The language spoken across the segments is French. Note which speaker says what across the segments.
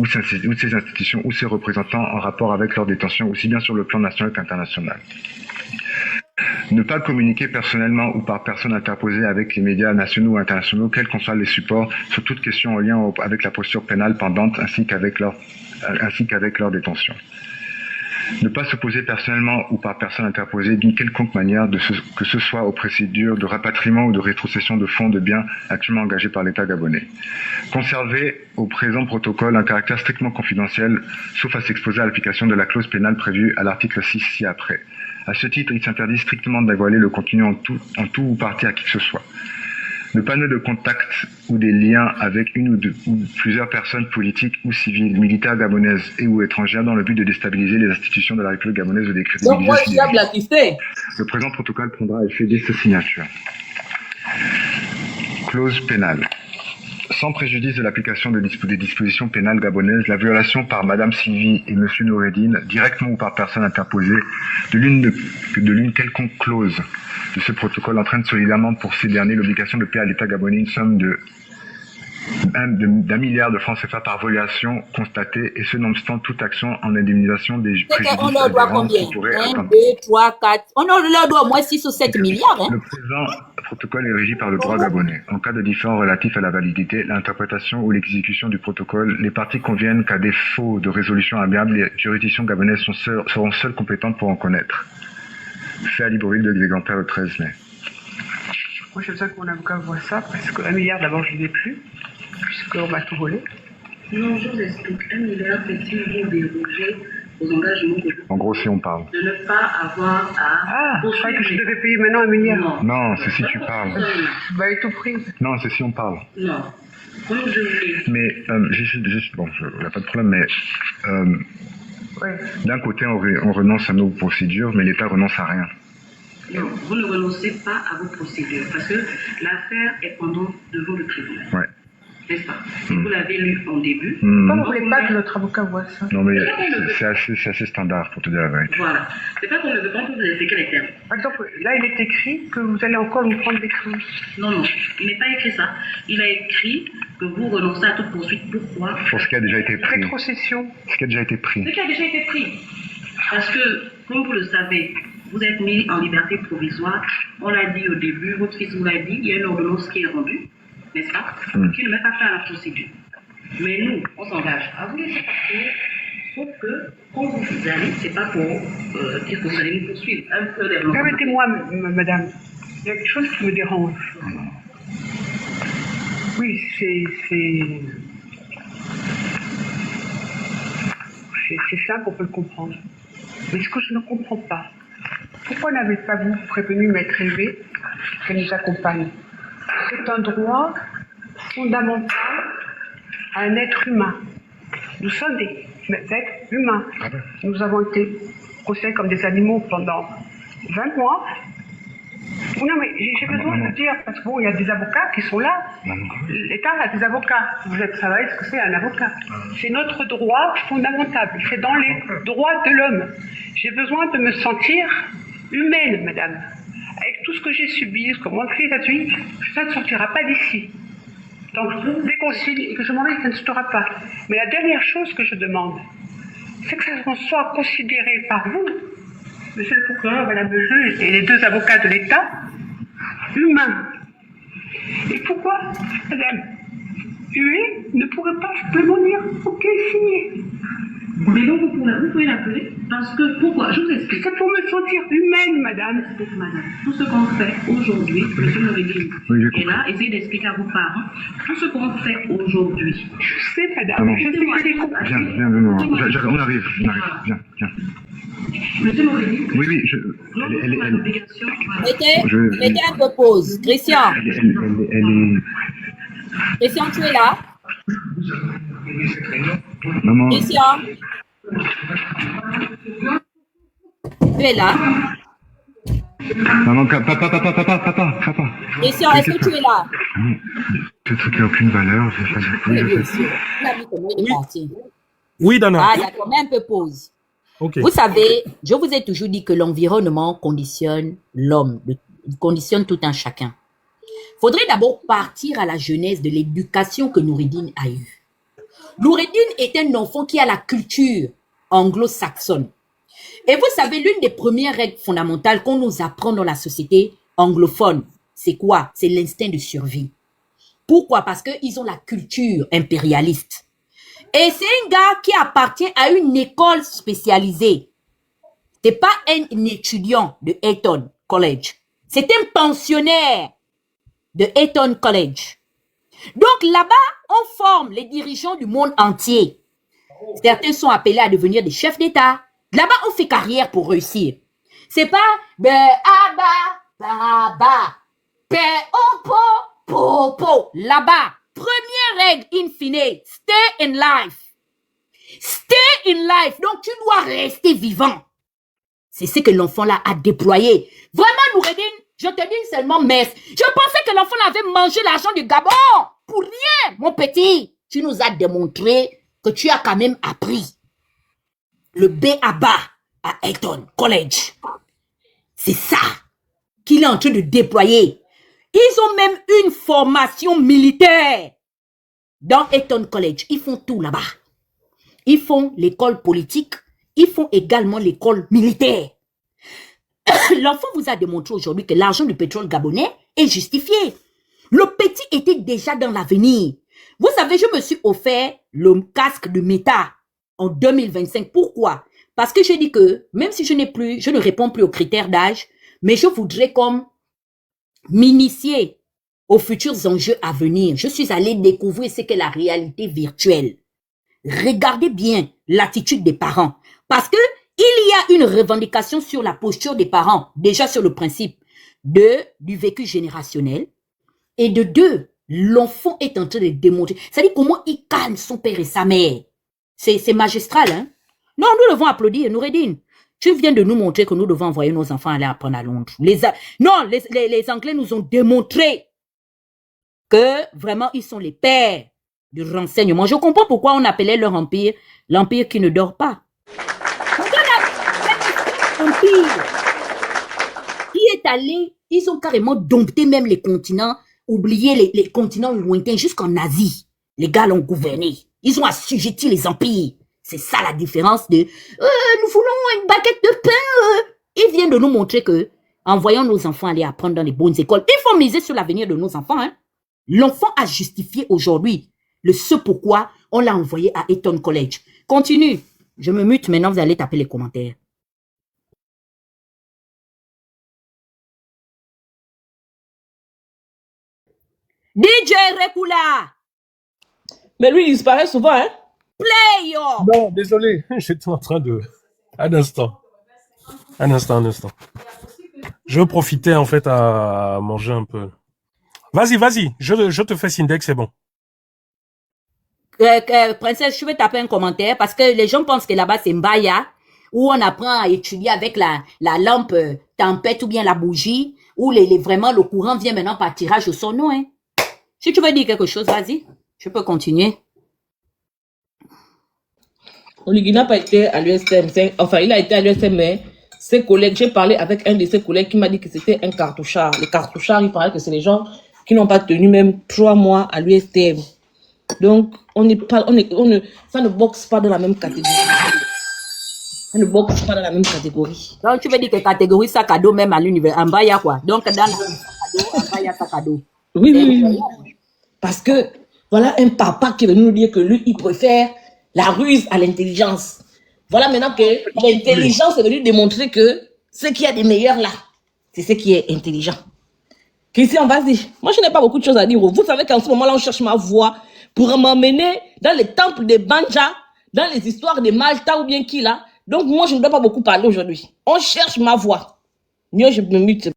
Speaker 1: ou ces institutions ou ses représentants en rapport avec leur détention, aussi bien sur le plan national qu'international. Ne pas communiquer personnellement ou par personne interposée avec les médias nationaux ou internationaux, quels qu'en soient les supports, sur toute question en lien avec la posture pénale pendante ainsi qu'avec leur détention. Ne pas s'opposer personnellement ou par personne interposée d'une quelconque manière, que ce soit aux procédures de rapatriement ou de rétrocession de fonds de biens actuellement engagés par l'État gabonais. Conserver au présent protocole un caractère strictement confidentiel, sauf à s'exposer à l'application de la clause pénale prévue à l'article 6 ci-après. À ce titre, il s'interdit strictement de dévoiler le contenu en tout ou partie à qui que ce soit. Ne pas nouer de contact ou des liens avec une ou plusieurs personnes politiques ou civiles, militaires gabonaises et ou étrangères dans le but de déstabiliser les institutions de la République gabonaise ou décrédibiliser. Le présent protocole prendra effet dès sa signature. Clause pénale. Sans préjudice de l'application des dispositions pénales gabonaises, la violation par Madame Sylvie et Monsieur Noureddine, directement ou par personne interposée, de l'une quelconque clause de ce protocole entraîne solidairement pour ces derniers l'obligation de payer à l'État gabonais une somme d'1 milliard de francs CFA par violation constatée, et ce nonobstant toute action en indemnisation des préjudices.
Speaker 2: On leur doit combien? 1, 2, 3, 4. On leur doit au moins 6 ou 7 milliards. Hein?
Speaker 1: Le présent protocole est régi par le droit gabonais. En cas de différend relatif à la validité, l'interprétation ou l'exécution du protocole, les parties conviennent qu'à défaut de résolution amiable, les juridictions gabonaises seront seules compétentes pour en connaître. Fait à Libreville de l'exemplaire le 13 mai.
Speaker 3: Moi, j'ai besoin que mon avocat voit ça, parce que 1 milliard, d'abord, je ne l'ai plus, puisqu'on m'a tout volé.
Speaker 4: Non, je vous explique. 1 milliard, c'est si vous dérogez aux engagements de...
Speaker 1: En gros, si on parle.
Speaker 4: De ne pas avoir à...
Speaker 3: Ah, je croyais que je devais payer maintenant 1 milliard.
Speaker 1: Non, c'est si tu parles.
Speaker 3: Vous avez tout pris.
Speaker 1: Non, c'est si on parle.
Speaker 4: Non. Comme je l'ai...
Speaker 1: Mais, juste, bon, il n'y a pas de problème, mais...
Speaker 3: Ouais.
Speaker 1: D'un côté, on renonce à nos procédures, mais l'État renonce à rien.
Speaker 4: Non, vous ne renoncez pas à vos procédures, parce que l'affaire est pendant devant le tribunal.
Speaker 1: Ouais.
Speaker 4: N'est-ce pas? Vous l'avez lu en début.
Speaker 3: Pourquoi vous ne voulez pas que notre avocat voit ça?
Speaker 1: Non, mais c'est assez standard, pour te dire la vérité.
Speaker 4: Voilà. C'est pas qu'on ne veut pas que vous expliquer les termes.
Speaker 3: Par exemple, là, il est écrit que vous allez encore nous prendre des clauses.
Speaker 4: Non, non, il n'est pas écrit ça. Il a écrit que vous renoncez à toute poursuite. Pourquoi?
Speaker 1: Pour ce qui a déjà été pris.
Speaker 3: Rétrocession.
Speaker 1: Ce qui a déjà été pris.
Speaker 4: Ce qui a déjà été pris. Parce que, comme vous le savez, vous êtes mis en liberté provisoire. On l'a dit au début, votre fils vous l'a dit, il y a une ordonnance qui est rendue, n'est-ce pas? Qui ne met pas fin à la procédure. Mais nous, on s'engage à vous laisser partir, sauf que, quand vous allez, c'est pas pour dire que vous allez nous poursuivre. Un peu développement.
Speaker 3: Permettez-moi, madame, il y a quelque chose qui me dérange. Oui, c'est simple, on peut le comprendre. Mais ce que je ne comprends pas, pourquoi n'avez pas vous prévenu Maître Hervé qu'elle nous accompagne? C'est un droit fondamental à un être humain. Nous sommes des êtres humains. Nous avons été considérés comme des animaux pendant 20 mois. Non, mais j'ai besoin de dire, parce que bon, il y a des avocats qui sont là. L'État a des avocats. Vous savez ce que c'est un avocat. C'est notre droit fondamental. C'est dans les droits de l'homme. J'ai besoin de me sentir humaine, madame. Avec tout ce que j'ai subi, ce que mon fils a subi, ça ne sortira pas d'ici. Donc, dès qu'on signe et que je m'en vais, ça ne sortira pas. Mais la dernière chose que je demande, c'est que ça soit considéré par vous, monsieur le procureur, madame le juge et les 2 avocats de l'État, humain. Et pourquoi, madame, hué ne pourrait pas simplement dire ok, signé?
Speaker 4: Mais donc, vous pouvez l'appeler, parce que, pourquoi? Je vous explique.
Speaker 3: C'est pour me sentir humaine, madame.
Speaker 4: Madame, tout ce qu'on fait aujourd'hui, monsieur Noureddine est là, essayez d'expliquer à vos parents, tout ce qu'on fait aujourd'hui.
Speaker 3: Je sais, madame, je sais que j'ai compris.
Speaker 1: Viens, on arrive, viens.
Speaker 4: Monsieur Noureddine,
Speaker 1: Oui,
Speaker 4: l'obligation.
Speaker 2: Mettez un peu pause. Christian. Christian, tu es là?
Speaker 1: Maman.
Speaker 2: Christian. Tu es là?
Speaker 1: Maman, papa.
Speaker 2: Christian, est-ce que tu es là?
Speaker 1: Ce truc n'a aucune valeur.
Speaker 2: Oui, bien sûr. Tu as vu comment il est parti?
Speaker 5: Oui, Dana.
Speaker 2: Ah, d'accord, mets un peu pause.
Speaker 5: Okay.
Speaker 2: Vous savez, je vous ai toujours dit que l'environnement conditionne l'homme, conditionne tout un chacun. Faudrait d'abord partir à la genèse de l'éducation que Noureddine a eue. Noureddin est un enfant qui a la culture anglo-saxonne. Et vous savez, l'une des premières règles fondamentales qu'on nous apprend dans la société anglophone, c'est quoi? C'est l'instinct de survie. Pourquoi? Parce qu'ils ont la culture impérialiste. Et c'est un gars qui appartient à une école spécialisée. C'est pas un étudiant de Eton College. C'est un pensionnaire de Eton College. Donc là-bas, on forme les dirigeants du monde entier. Certains sont appelés à devenir des chefs d'État. Là-bas, on fait carrière pour réussir. C'est pas popo. Là-bas, première règle in fine, stay in life. Stay in life. Donc, tu dois rester vivant. C'est ce que l'enfant là a déployé. Vraiment, Noureddin, je te dis seulement messe. Je pensais que l'enfant avait mangé l'argent du Gabon. Pour rien, mon petit. Tu nous as démontré que tu as quand même appris le B.A.B.A. à Eton College. C'est ça qu'il est en train de déployer. Ils ont même une formation militaire dans Eton College. Ils font tout là-bas. Ils font l'école politique. Ils font également l'école militaire. L'enfant vous a démontré aujourd'hui que l'argent du pétrole gabonais est justifié. Le petit était déjà dans l'avenir. Vous savez, je me suis offert le casque de Meta en 2025. Pourquoi? Parce que je dis que même si je ne réponds plus aux critères d'âge, mais je voudrais comme m'initier aux futurs enjeux à venir. Je suis allé découvrir ce qu'est la réalité virtuelle. Regardez bien l'attitude des parents. Parce que il y a une revendication sur la posture des parents, déjà sur le principe du vécu générationnel. Et de deux, l'enfant est en train de démontrer. C'est-à-dire comment il calme son père et sa mère. C'est magistral, hein? Non, nous devons applaudir, Noureddin. Tu viens de nous montrer que nous devons envoyer nos enfants aller apprendre à Londres. Les Anglais nous ont démontré que vraiment ils sont les pères du renseignement. Je comprends pourquoi on appelait leur empire l'empire qui ne dort pas. Empire qui est allé, ils ont carrément dompté même les continents, oublié les continents lointains jusqu'en Asie. Les gars l'ont gouverné. Ils ont assujetti les empires. C'est ça la différence de nous voulons une baguette de pain. Ils viennent de nous montrer que en voyant nos enfants aller apprendre dans les bonnes écoles, il faut miser sur l'avenir de nos enfants. Hein. L'enfant a justifié aujourd'hui ce pourquoi on l'a envoyé à Eton College. Continue. Je me mute maintenant, vous allez taper les commentaires. DJ Rekula.
Speaker 5: Mais lui, il disparaît souvent, hein?
Speaker 2: Play yo.
Speaker 6: Non, désolé, j'étais en train de... Un instant. Je profitais en fait à manger un peu. Vas-y, je te fais Syndex, c'est bon.
Speaker 2: Princesse, je vais taper un commentaire parce que les gens pensent que là-bas c'est Mbaya où on apprend à étudier avec la lampe tempête ou bien la bougie où vraiment le courant vient maintenant par tirage au sort. Non, hein. Si tu veux dire quelque chose, vas-y. Je peux continuer.
Speaker 5: Oligui n'a pas été à l'USM. Enfin, il a été à l'USM, mais ses collègues, j'ai parlé avec un de ses collègues qui m'a dit que c'était un cartouchard. Les cartouchards, il paraît que c'est les gens qui n'ont pas tenu même 3 mois à l'USTM. Donc, ça ne boxe pas dans la même catégorie.
Speaker 2: Donc, tu veux dire que catégorie sac à dos même à l'univers, en bas, il y a quoi? Donc, dans la en bas, il y a sac à dos.
Speaker 5: Oui. Parce que, voilà un papa qui est venu nous dire que lui, il préfère la ruse à l'intelligence. Voilà maintenant que l'intelligence est venue démontrer que ce qu'il y a des meilleurs là, c'est ce qui est intelligent. Christian, vas-y. Moi, je n'ai pas beaucoup de choses à dire. Vous savez qu'en ce moment-là, on cherche ma voix pour m'emmener dans les temples des Banja, dans les histoires des Malta ou bien qui là. Donc, moi, je ne dois pas beaucoup parler aujourd'hui. On cherche ma voix. Mieux, je me mute.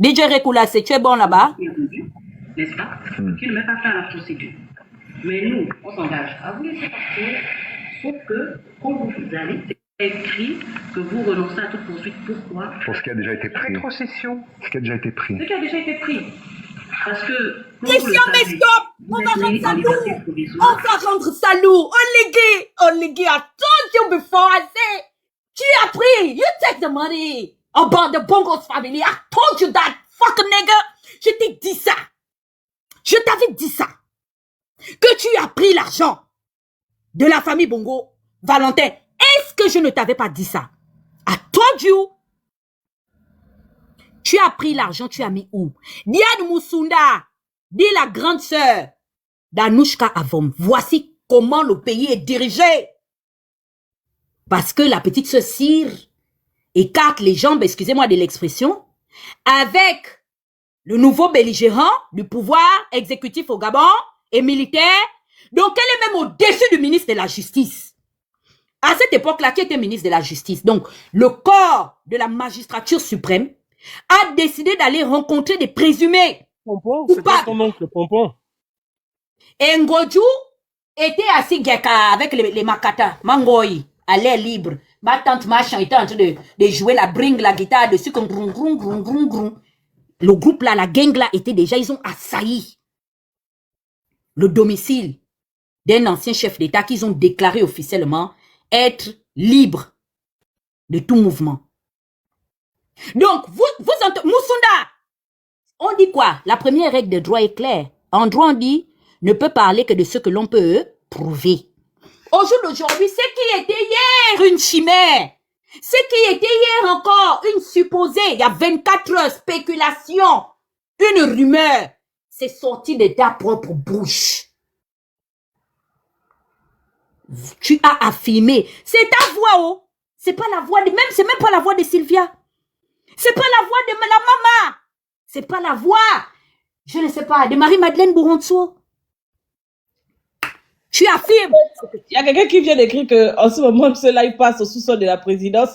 Speaker 2: DJ Rekula, c'est tu es bon là-bas?
Speaker 4: N'est-ce pas? Qui ne met pas fin à la procédure. Mais nous, on s'engage à vous laisser partir pour que, quand vous allez, c'est écrit que vous renoncez à toute poursuite. Pourquoi?
Speaker 1: Pour ce qui a déjà été pris.
Speaker 3: Rétrocession.
Speaker 1: Ce qui a déjà été pris.
Speaker 4: Ce qui a déjà été pris. Parce que...
Speaker 2: Christian, mais stop! On va rendre ça lourd! On va rendre ça lourd! Oligui, I told you before, I said, tu as pris! You take the money! About the Bongos family! I told you that, fucking nigga! Je t'ai dit ça! Je t'avais dit ça! que tu as pris l'argent de la famille Bongo, Valentin, est-ce que je ne t'avais pas dit ça? I told you. Tu as pris l'argent, tu as mis où? Diane Moussunda, dit la grande sœur d'Anouchka Avom. Voici comment le pays est dirigé. Parce que la petite sœur Cyr écarte les jambes, excusez-moi de l'expression, avec le nouveau belligérant du pouvoir exécutif au Gabon et militaire. Donc, elle est même au-dessus du ministre de la Justice. À cette époque-là, qui était ministre de la Justice? Donc, le corps de la magistrature suprême a décidé d'aller rencontrer des présumés
Speaker 6: Pompon, c'était ton oncle Pompon.
Speaker 2: Et Ngodjou était assis avec les Makata, Mangoï, à l'air libre. Ma tante machin était en train de jouer la bring, la guitare dessus, comme grung, grung, grung, grung, grung. Le groupe là, la gang là, était déjà, ils ont assailli le domicile d'un ancien chef d'État qu'ils ont déclaré officiellement être libre de tout mouvement. Donc, vous entendez, Moussunda, on dit quoi? La première règle de droit est claire. En droit, on dit, ne peut parler que de ce que l'on peut prouver. Au jour d'aujourd'hui, ce qui était hier une chimère, ce qui était hier encore une supposée, il y a 24 heures, spéculation, une rumeur, c'est sorti de ta propre bouche. Tu as affirmé, c'est ta voix, oh. C'est pas la voix de, c'est même pas la voix de Sylvia. C'est pas la voix de la maman. C'est pas la voix, je ne sais pas, de Marie-Madeleine Bouronso. Tu affirmes.
Speaker 5: Il y a quelqu'un qui vient d'écrire qu'en ce moment, ce live passe au sous-sol de la présidence.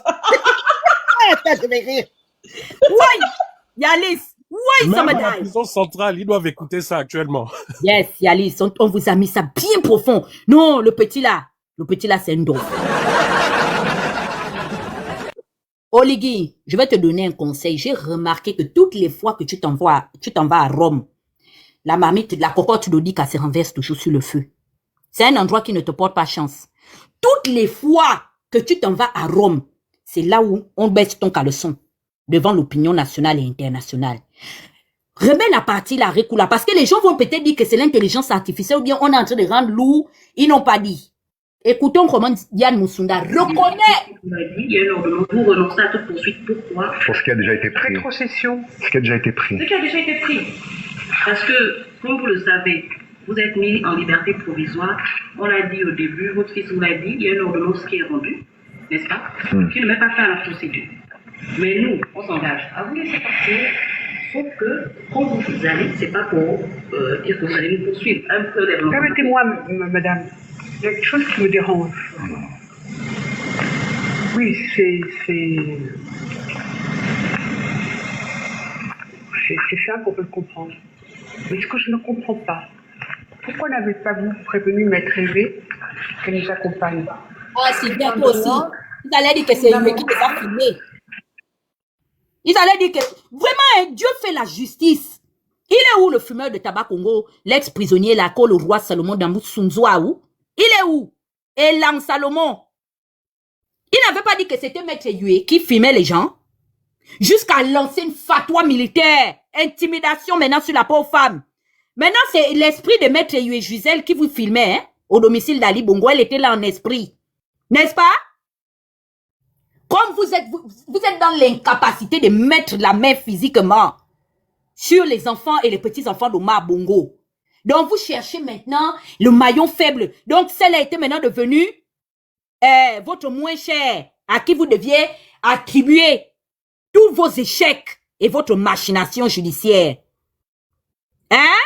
Speaker 2: Je vais rire. Oui, Yalis. Oui,
Speaker 6: Même à la
Speaker 2: somebody.
Speaker 6: prison centrale, ils doivent écouter ça actuellement.
Speaker 2: Yes, Yalis, on vous a mis ça bien profond. Non, le petit là, c'est un dos. Oligui, je vais te donner un conseil. J'ai remarqué que toutes les fois que tu t'en vas à Rome, la marmite, la cocotte d'Odica se renverse toujours sur le feu. C'est un endroit qui ne te porte pas chance. Toutes les fois que tu t'en vas à Rome, c'est là où on baisse ton caleçon devant l'opinion nationale et internationale. Remets la partie là, Rekula, parce que les gens vont peut-être dire que c'est l'intelligence artificielle ou bien on est en train de rendre lourd. Ils n'ont pas dit. Écoutons comment Diane Moussunda reconnaît.
Speaker 4: Il y a un ordonnance, vous renoncez à toute poursuite. Pourquoi?
Speaker 1: Pour ce qui a déjà été pris.
Speaker 3: Rétrocession.
Speaker 1: Ce qui a déjà été pris.
Speaker 4: Ce qui a déjà été pris. Parce que, comme vous le savez, vous êtes mis en liberté provisoire. On l'a dit au début, votre fils vous l'a dit, il y a une ordonnance qui est rendue, n'est-ce pas? Qui ne met pas fin à la procédure. Mais nous, on s'engage à vous laisser partir, sauf que quand vous allez, c'est pas pour dire que vous allez nous poursuivre. Un peu les
Speaker 3: Permettez-moi, madame, il y a quelque chose qui me dérange. Oui, c'est simple, on peut le comprendre. Mais ce que je ne comprends pas, pourquoi n'avez-vous pas prévenu Maître Hervé qu'elle nous accompagne?
Speaker 2: Ah, c'est bien toi aussi. Ils allaient dire que c'est lui qui les a filmés. Ils allaient dire que, vraiment, Dieu fait la justice. Il est où le fumeur de tabac Congo, l'ex-prisonnier, la le roi Salomon d'Ambou Sunzwa, où? Il est où? Elan Salomon. Il n'avait pas dit que c'était Maître Yue qui filmait les gens, jusqu'à lancer une fatwa militaire, intimidation maintenant sur la pauvre femme. Maintenant, c'est l'esprit de Maître Yue Gisèle qui vous filmait, hein, au domicile d'Ali Bongo. Elle était là en esprit. N'est-ce pas? Comme vous êtes dans l'incapacité de mettre la main physiquement sur les enfants et les petits-enfants d'Omar Bongo. Donc, vous cherchez maintenant le maillon faible. Donc, celle a été maintenant devenue votre moins cher, à qui vous deviez attribuer tous vos échecs et votre machination judiciaire. Hein?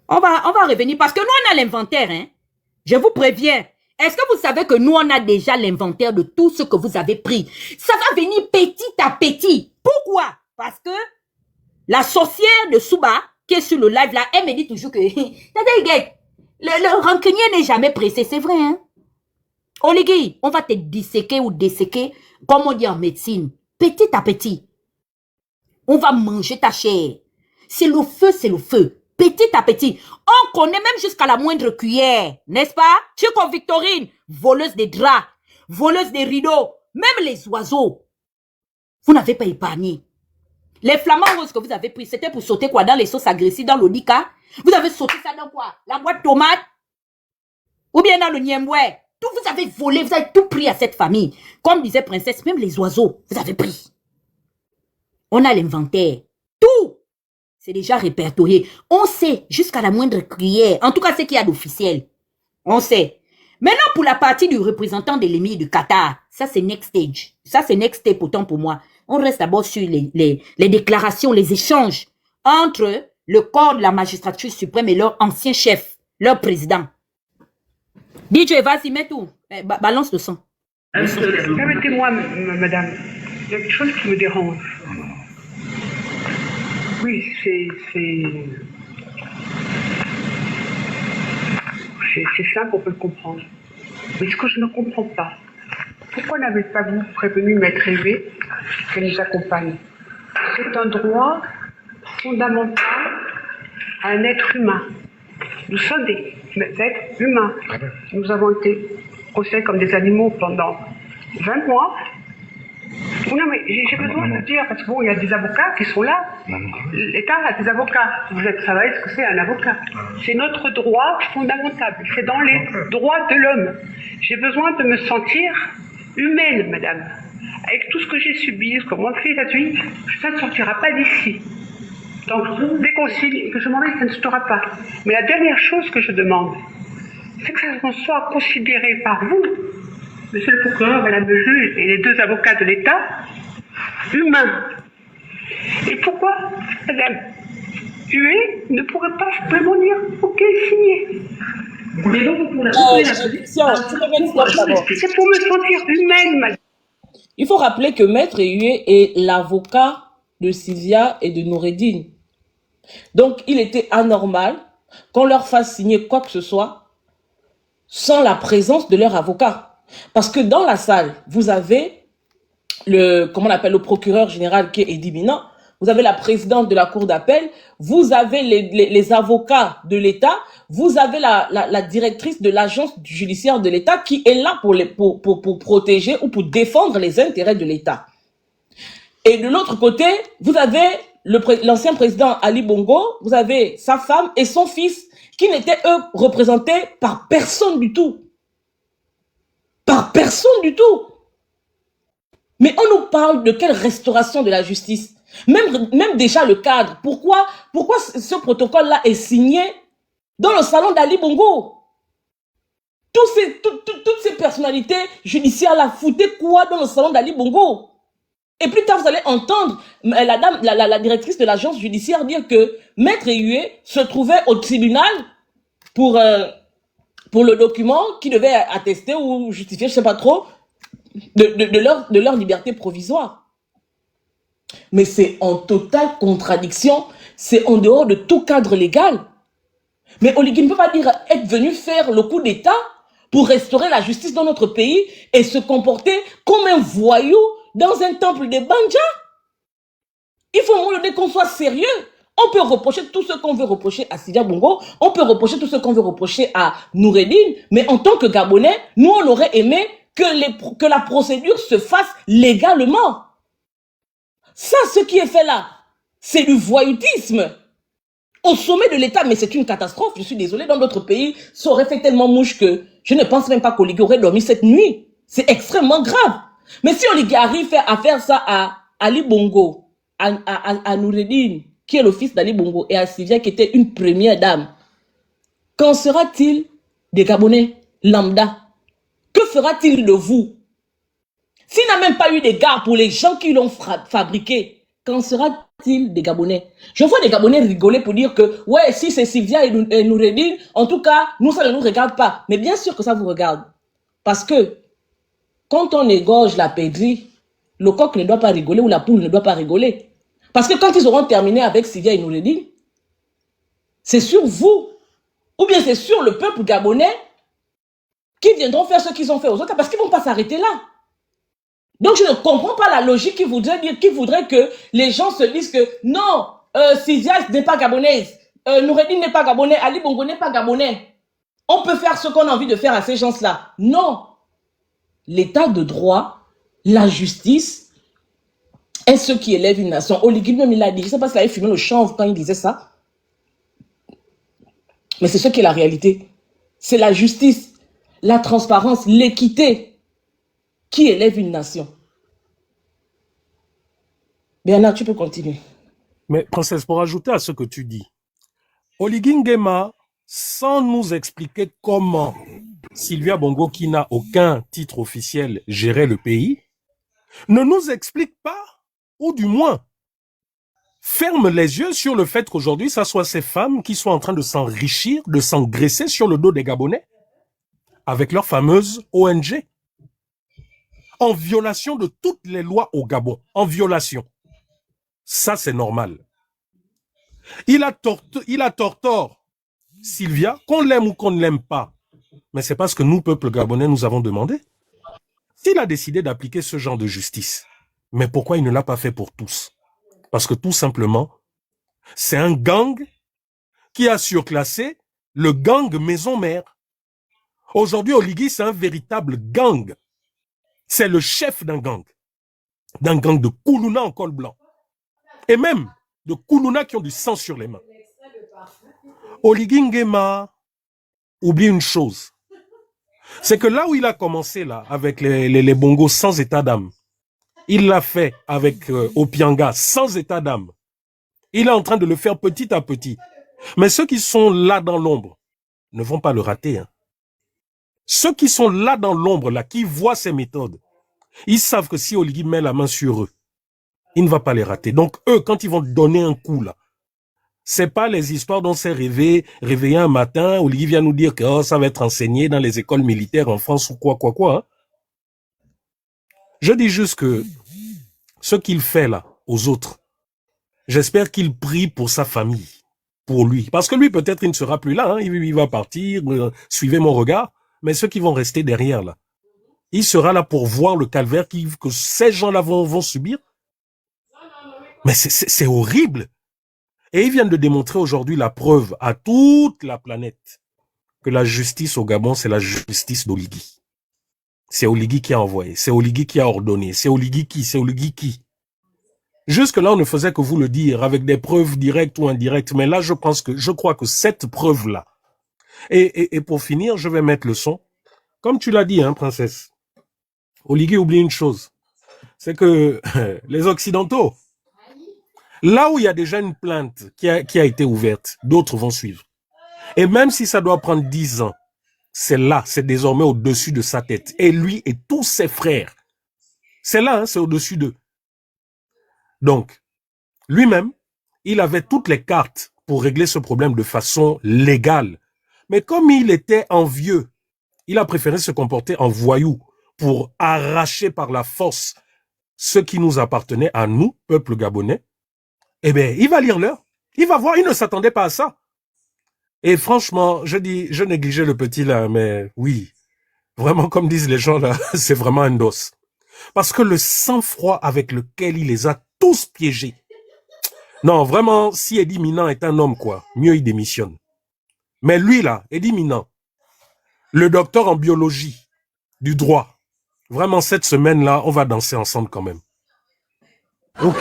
Speaker 2: On va revenir parce que nous, on a l'inventaire, hein. Je vous préviens. Est-ce que vous savez que nous, on a déjà l'inventaire de tout ce que vous avez pris? Ça va venir petit à petit. Pourquoi? Parce que la sorcière de Souba, qui est sur le live là, elle me dit toujours que le rancunier n'est jamais pressé. C'est vrai, hein? Oligui, on va te disséquer ou desséquer, comme on dit en médecine, petit à petit. On va manger ta chair. C'est le feu. Petit à petit. On connaît même jusqu'à la moindre cuillère, n'est-ce pas? Chico Victorine, voleuse des draps, voleuse des rideaux, même les oiseaux. Vous n'avez pas épargné. Les flamants roses que vous avez pris, c'était pour sauter quoi? Dans les sauces agressives, dans l'Odika? Vous avez sauté ça dans quoi? La boîte tomate? Ou bien dans le niemboué? Tout, vous avez volé, vous avez tout pris à cette famille. Comme disait Princesse, même les oiseaux, vous avez pris. On a l'inventaire. Tout. C'est déjà répertorié. On sait jusqu'à la moindre cuillère. En tout cas, ce qu'il y a d'officiel. On sait. Maintenant, pour la partie du représentant de l'émir du Qatar, ça c'est next stage. Ça c'est next step autant pour moi. On reste d'abord sur les déclarations, les échanges entre le corps de la magistrature suprême et leur ancien chef, leur président. DJ, vas-y, mets tout. Balance le son.
Speaker 3: Permettez-moi, madame, il y a quelque chose qui me dérange. Oui, c'est simple, on peut le comprendre. Mais ce que je ne comprends pas, pourquoi n'avez-vous pas prévenu Maître Hervé qu'elle nous accompagne? C'est un droit fondamental à un être humain. Nous sommes des êtres humains. Nous avons été considérés comme des animaux pendant 20 mois. Non, mais j'ai besoin de dire, parce que bon, il y a des avocats qui sont là. L'État a des avocats. Vous savez ce que c'est un avocat. C'est notre droit fondamental. C'est dans les droits de l'homme. J'ai besoin de me sentir humaine, madame. Avec tout ce que j'ai subi, ce que mon fils a subi, ça ne sortira pas d'ici. Donc, dès qu'on signe, que je m'en vais, ça ne sortira pas. Mais la dernière chose que je demande, c'est que ça soit considéré par vous, monsieur le procureur, madame le juge et les deux avocats de l'État, humains. Et pourquoi madame Huet ne pourrait pas simplement dire ok, signé?
Speaker 4: Mais donc, pour la
Speaker 3: c'est pour me sentir humaine, madame.
Speaker 5: Il faut rappeler que Maître Huet est l'avocat de Sylvia et de Noureddine. Donc, il était anormal qu'on leur fasse signer quoi que ce soit sans la présence de leur avocat. Parce que dans la salle, vous avez le procureur général qui est Eddie Binan, vous avez la présidente de la cour d'appel, vous avez les avocats de l'État, vous avez la directrice de l'agence judiciaire de l'État qui est là pour protéger ou pour défendre les intérêts de l'État. Et de l'autre côté, vous avez l'ancien président Ali Bongo, vous avez sa femme et son fils qui n'étaient eux représentés par personne du tout. Par personne du tout. Mais on nous parle de quelle restauration de la justice? Même déjà le cadre. Pourquoi ce protocole-là est signé dans le salon d'Ali Bongo? Toutes ces personnalités judiciaires-là foutaient quoi dans le salon d'Ali Bongo? Et plus tard, vous allez entendre la directrice de l'agence judiciaire dire que Maître Huet se trouvait au tribunal pour le document qui devait attester ou justifier, je ne sais pas trop, de leur liberté provisoire. Mais c'est en totale contradiction, c'est en dehors de tout cadre légal. Mais Oligui ne peut pas dire être venu faire le coup d'État pour restaurer la justice dans notre pays et se comporter comme un voyou dans un temple des Bandjas. Il faut montrer qu'on soit sérieux. On peut reprocher tout ce qu'on veut reprocher à Sylvia Bongo, on peut reprocher tout ce qu'on veut reprocher à Noureddine, mais en tant que Gabonais, nous on aurait aimé que la procédure se fasse légalement. Ça, ce qui est fait là, c'est du voyoutisme. Au sommet de l'État, mais c'est une catastrophe, je suis désolée, dans d'autres pays, ça aurait fait tellement mouche que je ne pense même pas qu'Oligui aurait dormi cette nuit. C'est extrêmement grave. Mais si Oligui arrive à faire ça à Ali Bongo, à Noureddine, qui est le fils d'Ali Bongo, et à Sylvia, qui était une première dame, qu'en sera-t-il des Gabonais lambda? Que fera-t-il de vous? S'il n'a même pas eu d'égard pour les gens qui l'ont fabriqué, qu'en sera-t-il des Gabonais? Je vois des Gabonais rigoler pour dire que, ouais, si c'est Sylvia et Noureddine, en tout cas, nous, ça ne nous regarde pas. Mais bien sûr que ça vous regarde. Parce que, quand on égorge la pédrie, le coq ne doit pas rigoler ou la poule ne doit pas rigoler. Parce que quand ils auront terminé avec Sylvia et Noureddine, c'est sur vous, ou bien c'est sur le peuple gabonais qui viendront faire ce qu'ils ont fait aux autres, parce qu'ils ne vont pas s'arrêter là. Donc je ne comprends pas la logique qui voudrait que les gens se disent que non, Sylvia n'est pas gabonaise, Noureddine n'est pas gabonais, Ali Bongo n'est pas gabonais. On peut faire ce qu'on a envie de faire à ces gens-là. Non. L'état de droit, la justice, est ce qui élève une nation. Oligui même il a dit, je ne sais pas s'il avait fumé le chanvre quand il disait ça, mais c'est ce qui est la réalité. C'est la justice, la transparence, l'équité qui élève une nation. Bernard, tu peux continuer.
Speaker 6: Mais, princesse, pour ajouter à ce que tu dis, Oligui Nguema, sans nous expliquer comment Sylvia Bongo, qui n'a aucun titre officiel, gérait le pays, ne nous explique pas, ou du moins, ferme les yeux sur le fait qu'aujourd'hui, ça soit ces femmes qui sont en train de s'enrichir, de s'engraisser sur le dos des Gabonais, avec leur fameuse ONG, en violation de toutes les lois au Gabon, en violation. Ça, c'est normal. Il a tort, Sylvia, qu'on l'aime ou qu'on ne l'aime pas. Mais c'est parce que nous, peuple gabonais, nous avons demandé. S'il a décidé d'appliquer ce genre de justice, mais pourquoi il ne l'a pas fait pour tous? Parce que tout simplement, c'est un gang qui a surclassé le gang maison-mère. Aujourd'hui, Oligui, c'est un véritable gang. C'est le chef d'un gang de Koulouna en col blanc. Et même de Koulouna qui ont du sang sur les mains. Oligui Nguema oublie une chose. C'est que là où il a commencé, là, avec les bongos sans état d'âme, il l'a fait avec Opianga sans état d'âme. Il est en train de le faire petit à petit. Mais ceux qui sont là dans l'ombre ne vont pas le rater. Hein. Ceux qui sont là dans l'ombre, là, qui voient ces méthodes, ils savent que si Oligui met la main sur eux, il ne va pas les rater. Donc eux, quand ils vont donner un coup, là, c'est pas les histoires dont c'est réveillé un matin, Oligui vient nous dire que oh, ça va être enseigné dans les écoles militaires en France ou quoi. Hein. Je dis juste que ce qu'il fait là, aux autres, j'espère qu'il prie pour sa famille, pour lui. Parce que lui, peut-être, il ne sera plus là, hein. Il va partir, suivez mon regard. Mais ceux qui vont rester derrière là, il sera là pour voir le calvaire que ces gens-là vont subir. Mais c'est horrible. Et ils viennent de démontrer aujourd'hui la preuve à toute la planète que la justice au Gabon, c'est la justice d'Oligui. C'est Oligui qui a envoyé, c'est Oligui qui a ordonné, c'est Oligui qui. Jusque-là, on ne faisait que vous le dire avec des preuves directes ou indirectes, mais là, je crois que cette preuve-là. Et pour finir, je vais mettre le son. Comme tu l'as dit, hein, princesse, Oligui oublie une chose, c'est que les Occidentaux, là où il y a déjà une plainte qui a été ouverte, d'autres vont suivre. Et même si ça doit prendre 10 ans, c'est désormais au-dessus de sa tête. Et lui et tous ses frères, c'est là, hein, c'est au-dessus d'eux. Donc, lui-même, il avait toutes les cartes pour régler ce problème de façon légale. Mais comme il était envieux, il a préféré se comporter en voyou pour arracher par la force ce qui nous appartenait à nous, peuple gabonais. Eh bien, il va lire l'heure. Il va voir, il ne s'attendait pas à ça. Et franchement, je négligeais le petit là, mais oui, vraiment, comme disent les gens là, c'est vraiment un dos. Parce que le sang-froid avec lequel il les a tous piégés. Non, vraiment, si Eddie Minan est un homme, quoi, mieux il démissionne. Mais lui là, Eddie Minan, le docteur en biologie, du droit, vraiment cette semaine-là, on va danser ensemble quand même. Ok.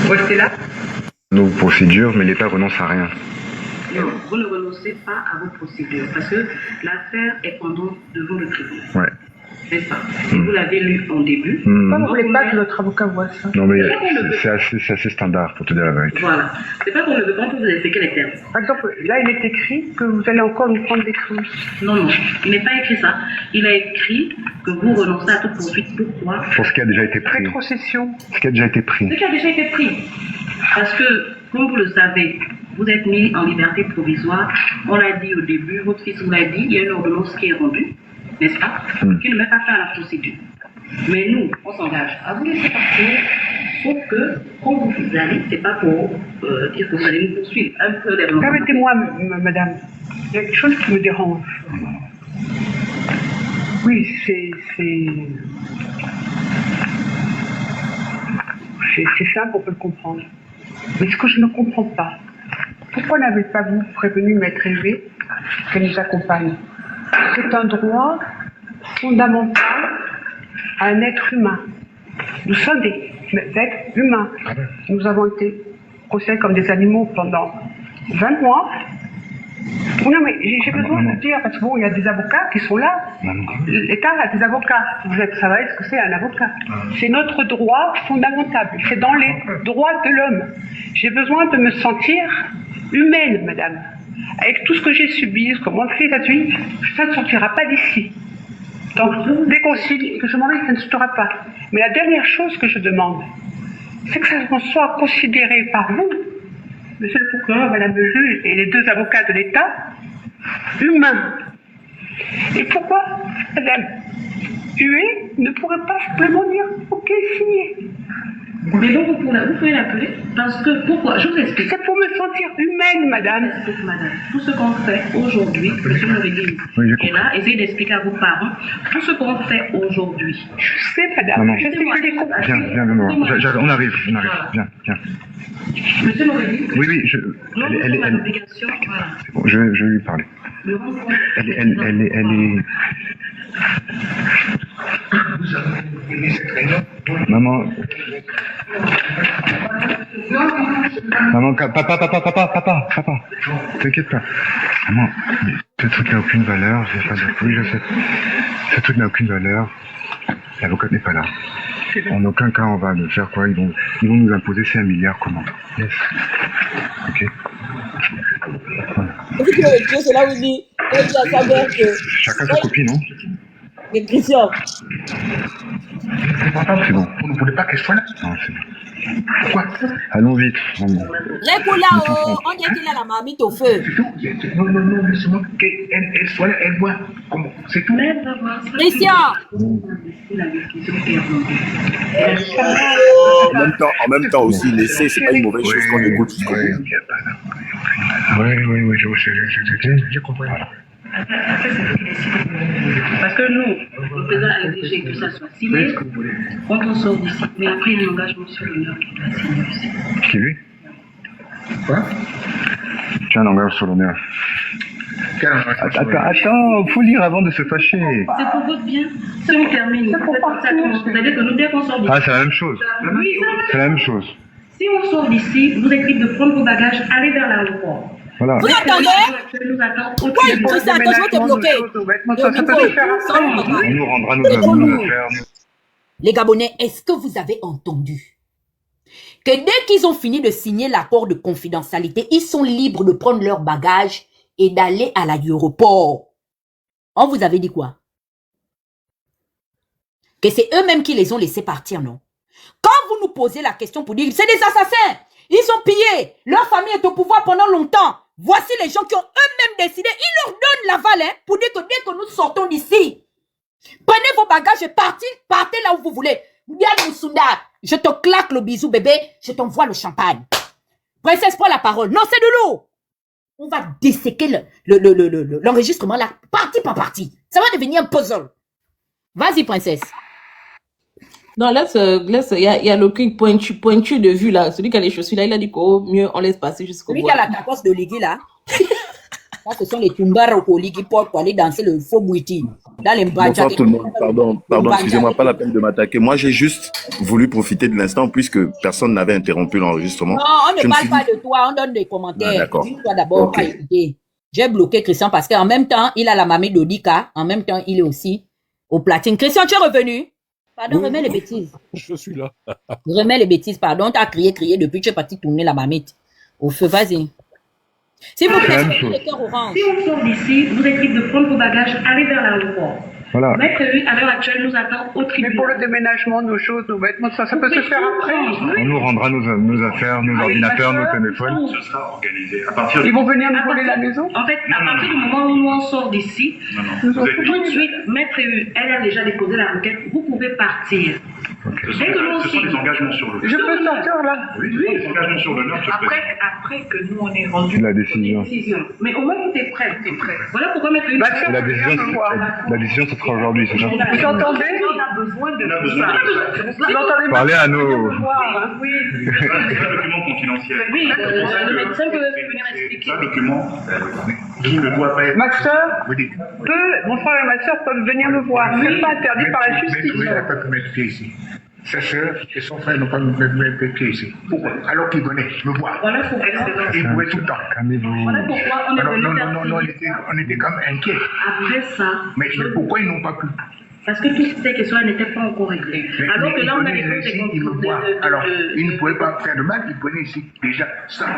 Speaker 3: Restez là.
Speaker 1: Nos procédures, mais l'État renonce à rien.
Speaker 4: Non, vous ne renoncez pas à vos procédures parce que l'affaire est pendant devant le tribunal.
Speaker 1: Ouais.
Speaker 4: N'est-ce pas? Si vous l'avez lu en début.
Speaker 3: Pourquoi vous ne voulez pas que notre avocat voit ça?
Speaker 1: Non, mais c'est assez standard, pour te dire la vérité.
Speaker 4: Voilà. C'est pas qu'on ne veut pas vous expliquer les termes.
Speaker 3: Par exemple, là, il est écrit que vous allez encore nous prendre des clauses.
Speaker 4: Non, il n'est pas écrit ça. Il a écrit que vous renoncez à toute poursuite. Pourquoi?
Speaker 1: Pour ce qui a déjà été pris.
Speaker 3: Rétrocession.
Speaker 1: Ce qui a déjà été pris.
Speaker 4: Ce qui a déjà été pris. Parce que, comme vous le savez, vous êtes mis en liberté provisoire. On l'a dit au début, votre fils vous l'a dit, il y a une ordonnance qui est rendue, n'est-ce pas, qui ne met pas fin à la procédure. Mais nous, on s'engage à vous laisser partir, sauf que, quand vous allez, c'est pas pour dire que vous allez nous poursuivre. Un peu les
Speaker 3: Permettez-moi, madame, il y a quelque chose qui me dérange. Oui, c'est simple, on peut le comprendre. Mais ce que je ne comprends pas, pourquoi n'avez pas vous prévenu Maître Hervé qu'elle nous accompagne? C'est un droit fondamental à un être humain. Nous sommes des êtres humains. Nous avons été considérés comme des animaux pendant 20 mois. Non, mais j'ai besoin de dire, parce que bon, il y a des avocats qui sont là. L'État a des avocats. Vous savez ce que c'est un avocat. C'est notre droit fondamental. C'est dans les droits de l'homme. J'ai besoin de me sentir humaine, madame. Avec tout ce que j'ai subi, ce qu'on m'a fait là-dessus, ça ne sortira pas d'ici. Donc, dès que je m'en vais, ça ne sortira pas. Mais la dernière chose que je demande, c'est que ça soit considéré par vous, monsieur le procureur, madame le juge et les deux avocats de l'État, humain. Et pourquoi madame Hué ne pourrait pas simplement dire ok, signé?
Speaker 4: Mais donc, vous pouvez l'appeler parce que, pourquoi? Je vous explique.
Speaker 3: C'est pour me sentir humaine, madame.
Speaker 4: Madame, tout ce qu'on fait aujourd'hui, monsieur Noureddine est là, essayez d'expliquer à vos parents, tout ce qu'on fait aujourd'hui.
Speaker 3: Je sais, madame.
Speaker 1: Non, non.
Speaker 3: Je sais que les compris.
Speaker 1: Viens, on arrive. Viens.
Speaker 4: Monsieur Noureddine,
Speaker 1: Oui, elle,
Speaker 4: l'obligation, voilà.
Speaker 1: c'est bon, je vais lui parler. Elle est... Maman, papa, t'inquiète pas. Maman, ce truc n'a aucune valeur, oui, je sais. Ce truc n'a aucune valeur. L'avocat n'est pas là. En aucun cas, on va nous faire quoi? Ils vont nous imposer 5 milliards, comment? Yes. Ok.
Speaker 5: C'est là où il dit à sa mère que.
Speaker 1: Chacun sa copie, non?
Speaker 5: Mais Christian.
Speaker 1: C'est bon. Vous ne voulez pas qu'elle soit là? Non, c'est bon. Pourquoi? Allons vite, maman.
Speaker 2: Répoula, on dit qu'il a la marmite au feu.
Speaker 1: Non, laisse-moi qu'elle soit là, elle voit. Comment? C'est tout.
Speaker 2: Christian!
Speaker 7: En même temps aussi, laisser, c'est pas une mauvaise chose qu'on écoute jusqu'au bout.
Speaker 1: Oui, je comprends.
Speaker 4: Parce que nous, le président a exigé que ça soit signé quand on sort d'ici. Mais après, il y a un engagement sur l'honneur qui doit signer aussi.
Speaker 1: Qui lui? Quoi? Tu as un langage sur l'honneur. Attends, faut lire avant de se fâcher.
Speaker 4: C'est pour votre bien. Si on termine, c'est-à-dire que nous, dès qu'on sort d'ici.
Speaker 1: Ah, c'est la même chose.
Speaker 4: Oui,
Speaker 1: c'est la même chose.
Speaker 4: Si on sort d'ici, vous êtes libre de prendre vos bagages, aller vers l'aéroport.
Speaker 1: Voilà.
Speaker 2: Vous entendez? Pourquoi il pousse à je vais te bloquer?
Speaker 1: On nous rendra nos affaires.
Speaker 2: Les Gabonais, est-ce que vous avez entendu que dès qu'ils ont fini de signer l'accord de confidentialité, ils sont libres de prendre leurs bagages et d'aller à l'aéroport? On vous avait dit quoi? Que c'est eux-mêmes qui les ont laissés partir, non? Quand vous nous posez la question pour dire c'est des assassins, ils ont pillé, leur famille est au pouvoir pendant longtemps. Voici les gens qui ont eux-mêmes décidé, ils leur donnent l'aval pour dire que dès que nous sortons d'ici, prenez vos bagages et partez là où vous voulez. Yann Moussunda, je te claque le bisou bébé, je t'envoie le champagne. Princesse, prends la parole. Non, c'est de l'eau. On va disséquer l'enregistrement là, partie par partie. Ça va devenir un puzzle. Vas-y, princesse.
Speaker 5: Non, laisse, il y a le truc pointu de vue là. Celui qui a les chaussures là, il a dit qu'au mieux on laisse passer jusqu'au bout.
Speaker 2: Celui qui a la tacosse de Ligui là. Ça, ce sont les Tumbara au Ligui pour aller danser le faux bouiti. Dans les
Speaker 7: Bonsoir tout le monde. Pardon, excusez-moi, pas la peine de m'attaquer. Moi, j'ai juste voulu profiter de l'instant puisque personne n'avait interrompu l'enregistrement.
Speaker 2: Non, on ne parle pas de toi, on donne des commentaires.
Speaker 7: Ah, d'accord.
Speaker 2: Toi d'abord, pas écouter. J'ai bloqué Christian parce qu'en même temps, il a la mamie d'Odika. En même temps, il est aussi au platine. Christian, tu es revenu? Pardon, remets les bêtises.
Speaker 6: Je suis là.
Speaker 2: Remets les bêtises, pardon. T'as crié depuis que tu es parti tourner la mamite. Au feu, vas-y. S'il vous plaît, les cœurs orange.
Speaker 4: Si on sort d'ici, vous êtes libre de prendre vos bagages, aller vers l'aéroport.
Speaker 1: Voilà.
Speaker 4: Maître lui, à l'heure actuelle, nous attend au tribunal.
Speaker 3: Mais pour le déménagement, nos choses, nos vêtements, ça peut se faire après.
Speaker 1: On nous rendra nos affaires, nos ordinateurs, nos téléphones.
Speaker 8: Ce sera organisé. À partir
Speaker 3: Ils vont venir nous voler la maison?
Speaker 4: En fait, à partir du moment où nous on sort d'ici,
Speaker 8: Vous êtes
Speaker 4: tout de suite, Maître elle a déjà déposé la requête, vous pouvez partir.
Speaker 1: Ok.
Speaker 4: Dès que nous
Speaker 8: Ce sont
Speaker 4: aussi,
Speaker 8: des engagements sur l'honneur.
Speaker 3: Je peux sortir là?
Speaker 8: Oui, ce sont des engagements sur l'honneur, monsieur le Président.
Speaker 3: Après que nous, on est rendu
Speaker 1: La décision.
Speaker 4: décision. Mais au moins, tout est prêt. Voilà pourquoi mettre une.
Speaker 3: Mathieu,
Speaker 1: La décision, la décision, ce sera aujourd'hui, c'est ça?
Speaker 3: vous entendez?
Speaker 4: On a besoin de
Speaker 8: On a besoin de
Speaker 3: Vous entendez pas?
Speaker 1: Parlez à nos...
Speaker 3: Oui.
Speaker 8: C'est un document confidentiel.
Speaker 4: Oui,
Speaker 8: C'est pour ça
Speaker 4: le
Speaker 8: que
Speaker 4: médecin peut venir expliquer.
Speaker 8: c'est un document qui ne doit pas être...
Speaker 3: Ma soeur
Speaker 8: Vous dites.
Speaker 3: mon frère et ma soeur peuvent venir me voir. C'est pas interdit par la justice.
Speaker 9: Mais il n'a pas pu mettre pied ici. Sa sœur et son frère n'ont pas pu mettre pied ici. Pourquoi? Alors qu'ils venaient me voir.
Speaker 4: Voilà pourquoi.
Speaker 9: Ils pouvaient tout le temps.
Speaker 1: Calmez-vous.
Speaker 4: Voilà pourquoi on est
Speaker 9: Alors,
Speaker 4: venu
Speaker 9: non, on était comme inquiets.
Speaker 4: Après ça,
Speaker 9: Mais pourquoi ils n'ont pas pu?
Speaker 4: parce que toutes ces questions n'étaient pas encore réglées. Alors que là, on a des
Speaker 9: ici, ils me voient. Alors, ils ne pouvaient pas faire de mal, ils venaient ici. Déjà, sans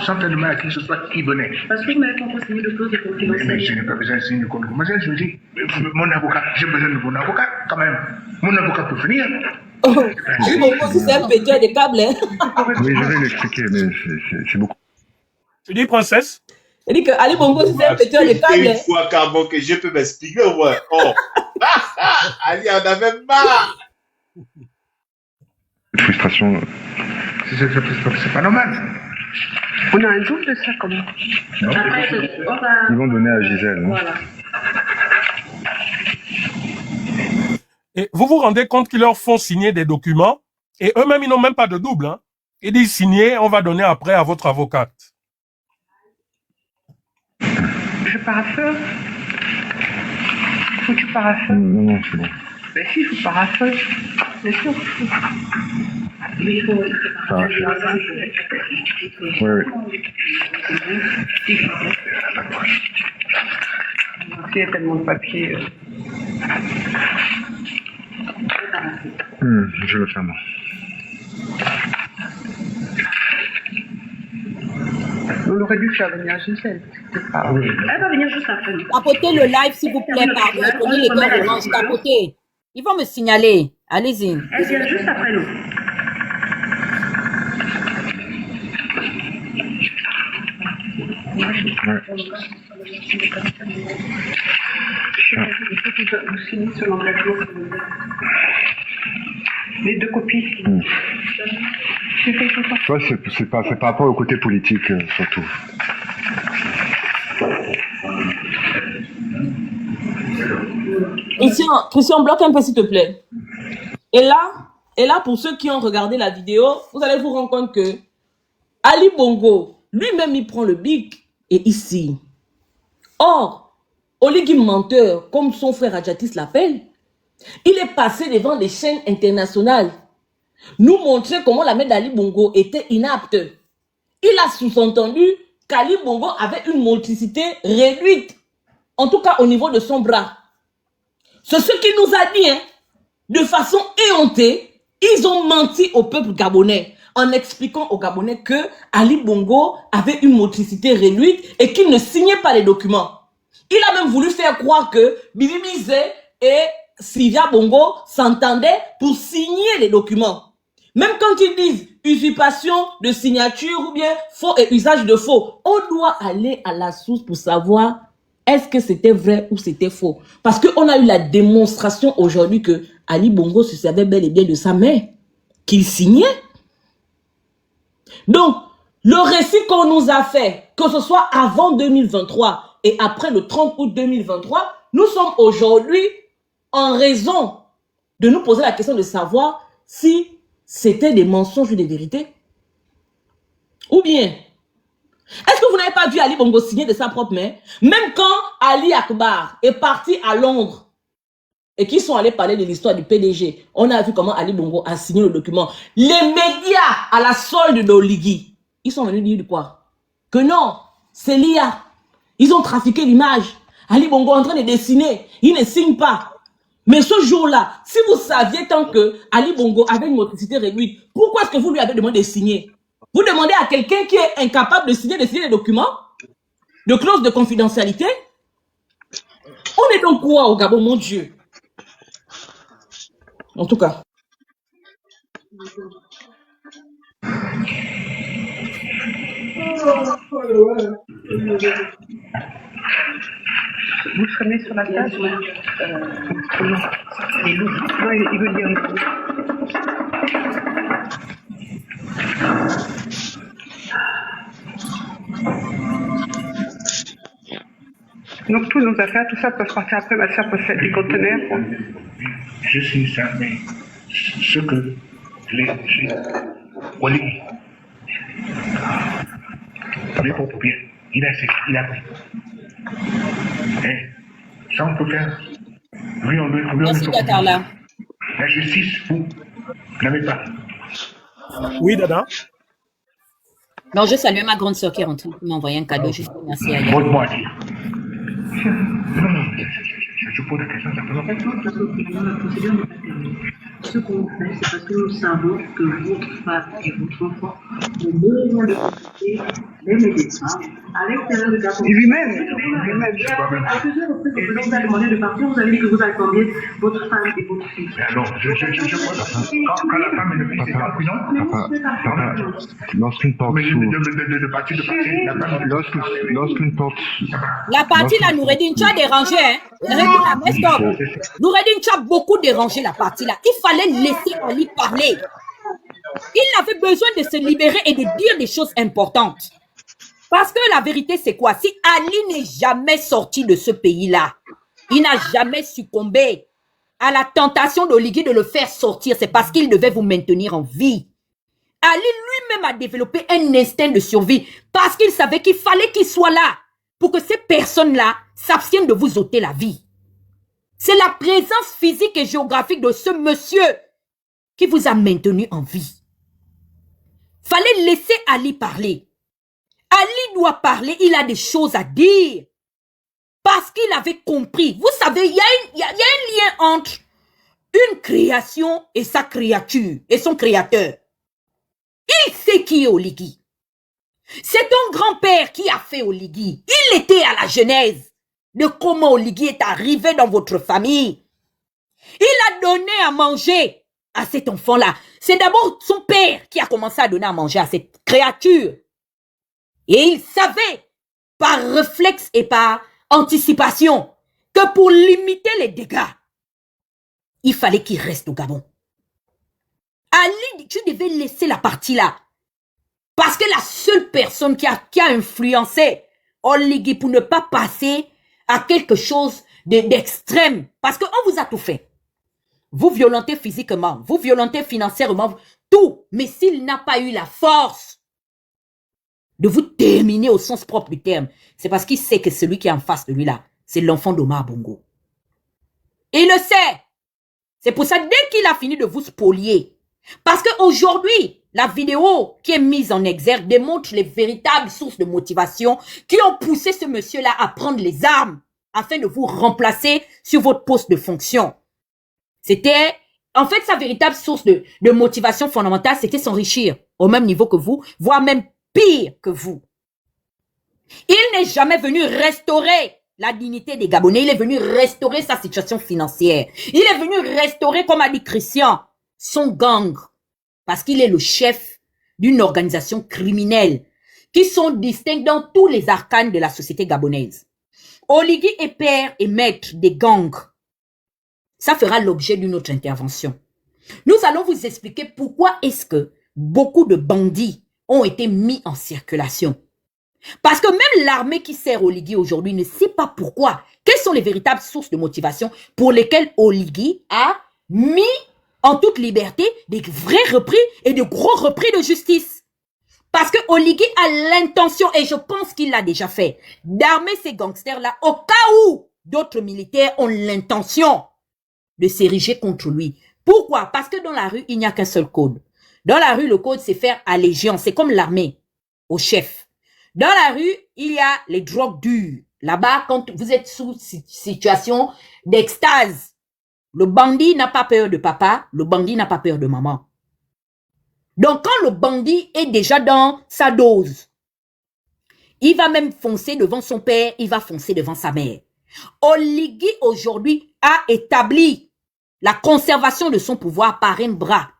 Speaker 9: faire de mal à qui que ce soit, ils venaient.
Speaker 4: Parce que vous n'avez pas encore signé de clause de
Speaker 9: Mais je
Speaker 4: confidentialité.
Speaker 9: n'ai pas besoin de signer de compte commercial. Je me dis, mon avocat, j'ai besoin de mon avocat quand même. Mon avocat peut venir.
Speaker 5: Oh, Ali Bongo, si c'est un péteur de câble, hein.
Speaker 1: Oui, je vais l'expliquer, mais c'est beaucoup.
Speaker 6: Tu dis princesse?
Speaker 5: Il dit que Ali Bongo, si c'est un péteur de câble,
Speaker 10: Une
Speaker 5: hein.
Speaker 10: fois qu'avant que je peux m'expliquer au moins. Oh. Ali en avait marre.
Speaker 1: Frustration.
Speaker 9: C'est pas normal.
Speaker 3: On a un doute de ça, comment?
Speaker 4: Après, on va.
Speaker 1: Ils vont donner à Gisèle. Non?
Speaker 4: Voilà.
Speaker 6: Et vous vous rendez compte qu'ils leur font signer des documents et eux-mêmes, ils n'ont même pas de double. Hein. Ils disent signer, on va donner après à votre avocate.
Speaker 3: Je paraphrase. Faut que tu paraphrases.
Speaker 1: Non, c'est bon.
Speaker 3: Ben si, je paraphrase. Bien sûr.
Speaker 4: Mais il faut.
Speaker 1: Ça va. Oui.
Speaker 3: Il y a tellement de papier.
Speaker 1: Je le fais, moi.
Speaker 3: On aurait dû faire venir Gisèle. C'est pas...
Speaker 4: Elle va venir juste après nous.
Speaker 2: Tapotez le live, s'il vous plaît, pardon. Prenez les cœurs orange, tapotez. Ils vont me signaler. Allez-y.
Speaker 4: Elle vient juste après nous.
Speaker 3: Il faut que vous signiez sur l'engagement. Les deux copies. C'est quelque chose.
Speaker 1: Toi, c'est par rapport au côté politique, surtout.
Speaker 5: Christian, bloque un peu s'il te plaît. Et là, pour ceux qui ont regardé la vidéo, vous allez vous rendre compte que Ali Bongo, lui-même, il prend le bic et il signe. Or, Oligui menteur, comme son frère Adjatis l'appelle, il est passé devant des chaînes internationales, nous montrer comment la mère d'Ali Bongo était inapte. Il a sous-entendu qu'Ali Bongo avait une motricité réduite, en tout cas au niveau de son bras. C'est ce qu'il nous a dit, hein. De façon éhontée, ils ont menti au peuple gabonais en expliquant aux Gabonais que Ali Bongo avait une motricité réduite et qu'il ne signait pas les documents. Il a même voulu faire croire que Bibi Bizé et Sylvia Bongo s'entendaient pour signer les documents. Même quand ils disent usurpation de signature ou bien faux et usage de faux, on doit aller à la source pour savoir est-ce que c'était vrai ou c'était faux. Parce qu'on a eu la démonstration aujourd'hui que Ali Bongo se servait bel et bien de sa mère, qu'il signait. Donc, le récit qu'on nous a fait, que ce soit avant 2023 et après le 30 août 2023, nous sommes aujourd'hui en raison de nous poser la question de savoir si c'était des mensonges ou des vérités. Ou bien, est-ce que vous n'avez pas vu Ali Bongo signer de sa propre main? Même quand Ali Akbar est parti à Londres et qu'ils sont allés parler de l'histoire du PDG, on a vu comment Ali Bongo a signé le document. Les médias à la solde d'Oligui, ils sont venus dire quoi? Que non, c'est l'IA. Ils ont trafiqué l'image. Ali Bongo est en train de dessiner, il ne signe pas. Mais ce jour-là, si vous saviez tant que Ali Bongo avait une motricité réduite, pourquoi est-ce que vous lui avez demandé de signer? Vous demandez à quelqu'un qui est incapable de signer les documents, de clause de confidentialité? On est donc quoi au Gabon, mon Dieu? En tout cas.
Speaker 3: Vous serez mis sur la table
Speaker 4: Les loups.
Speaker 3: Non, il veut dire. Donc, tous nos affaires, tout ça peut sortir après. Ma soeur possède des conteneurs.
Speaker 9: Je sais ça, mais ce que Wally, les propres bien, il a pris. Et ça, on peut faire. Oui, on doit
Speaker 2: Merci, Carla.
Speaker 9: La justice, vous n'avez pas.
Speaker 6: Oui, Dada.
Speaker 2: Non, je salue ma grande soeur qui est rentrée pour m'envoyer un cadeau. Juste merci à elle.
Speaker 9: Votre dire. Non, je pose la question simplement.
Speaker 4: Parce que finalement, la procédure n'est pas terminée. Ce qu'on fait, c'est parce que nous savons que votre femme et votre enfant ont besoin de consulter les médecins à l'extérieur de Gabon.
Speaker 3: Lui-même.
Speaker 4: À plusieurs reprises, le président vous a demandé de partir. Vous avez dit que vous attendiez votre femme et votre fils.
Speaker 9: Mais alors, je crois quand la femme et le fils étaient en prison,
Speaker 1: Lorsqu'une porte
Speaker 9: mais
Speaker 1: s'ouvre,
Speaker 9: de partir, la femme.
Speaker 1: lorsqu'une porte,
Speaker 2: La partie là, Noureddin, tu as dérangé, hein? Regarde, stop. Noureddin, tu as beaucoup dérangé la partie là. Il fallait laisser Ali parler. Il avait besoin de se libérer et de dire des choses importantes. Parce que la vérité, c'est quoi? Si Ali n'est jamais sorti de ce pays-là, il n'a jamais succombé à la tentation d'Oligui de le faire sortir. C'est parce qu'il devait vous maintenir en vie. Ali lui-même a développé un instinct de survie parce qu'il savait qu'il fallait qu'il soit là pour que ces personnes-là s'abstiennent de vous ôter la vie. C'est la présence physique et géographique de ce monsieur qui vous a maintenu en vie. Fallait laisser Ali parler. Ali doit parler, il a des choses à dire. Parce qu'il avait compris. Vous savez, il y a un lien entre une création et sa créature, et son créateur. Il sait qui est Oligui. C'est ton grand-père qui a fait Oligui. Il était à la genèse de comment Oligui est arrivé dans votre famille. Il a donné à manger à cet enfant-là. C'est d'abord son père qui a commencé à donner à manger à cette créature. Et il savait, par réflexe et par anticipation, que pour limiter les dégâts, il fallait qu'il reste au Gabon. Ali, tu devais laisser la partie là. Parce que la seule personne qui a influencé Oligui pour ne pas passer à quelque chose d'extrême, parce qu'on vous a tout fait. Vous violentez physiquement, vous violentez financièrement, tout. Mais s'il n'a pas eu la force de vous terminer au sens propre du terme, c'est parce qu'il sait que celui qui est en face de lui là, c'est l'enfant d'Omar Bongo. Et il le sait. C'est pour ça, dès qu'il a fini de vous spolier, parce qu'aujourd'hui, la vidéo qui est mise en exergue démontre les véritables sources de motivation qui ont poussé ce monsieur-là à prendre les armes afin de vous remplacer sur votre poste de fonction. C'était, en fait, sa véritable source de motivation fondamentale, c'était s'enrichir au même niveau que vous, voire même pire que vous. Il n'est jamais venu restaurer la dignité des Gabonais. Il est venu restaurer sa situation financière. Il est venu restaurer, comme a dit Christian, son gang. Parce qu'il est le chef d'une organisation criminelle qui sont distincts dans tous les arcanes de la société gabonaise. Oligui est père et maître des gangs. Ça fera l'objet d'une autre intervention. Nous allons vous expliquer pourquoi est-ce que beaucoup de bandits ont été mis en circulation. Parce que même l'armée qui sert Oligui aujourd'hui ne sait pas pourquoi. Quelles sont les véritables sources de motivation pour lesquelles Oligui a mis en toute liberté des vrais repris et de gros repris de justice. Parce que Oligui a l'intention, et je pense qu'il l'a déjà fait, d'armer ces gangsters-là au cas où d'autres militaires ont l'intention de s'ériger contre lui. Pourquoi? Parce que dans la rue, il n'y a qu'un seul code. Dans la rue, le code, c'est faire allégeance. C'est comme l'armée, au chef. Dans la rue, il y a les drogues dures. Là-bas, quand vous êtes sous situation d'extase, le bandit n'a pas peur de papa, le bandit n'a pas peur de maman. Donc, quand le bandit est déjà dans sa dose, il va même foncer devant son père, il va foncer devant sa mère. Oligui, aujourd'hui, a établi la conservation de son pouvoir par un bras,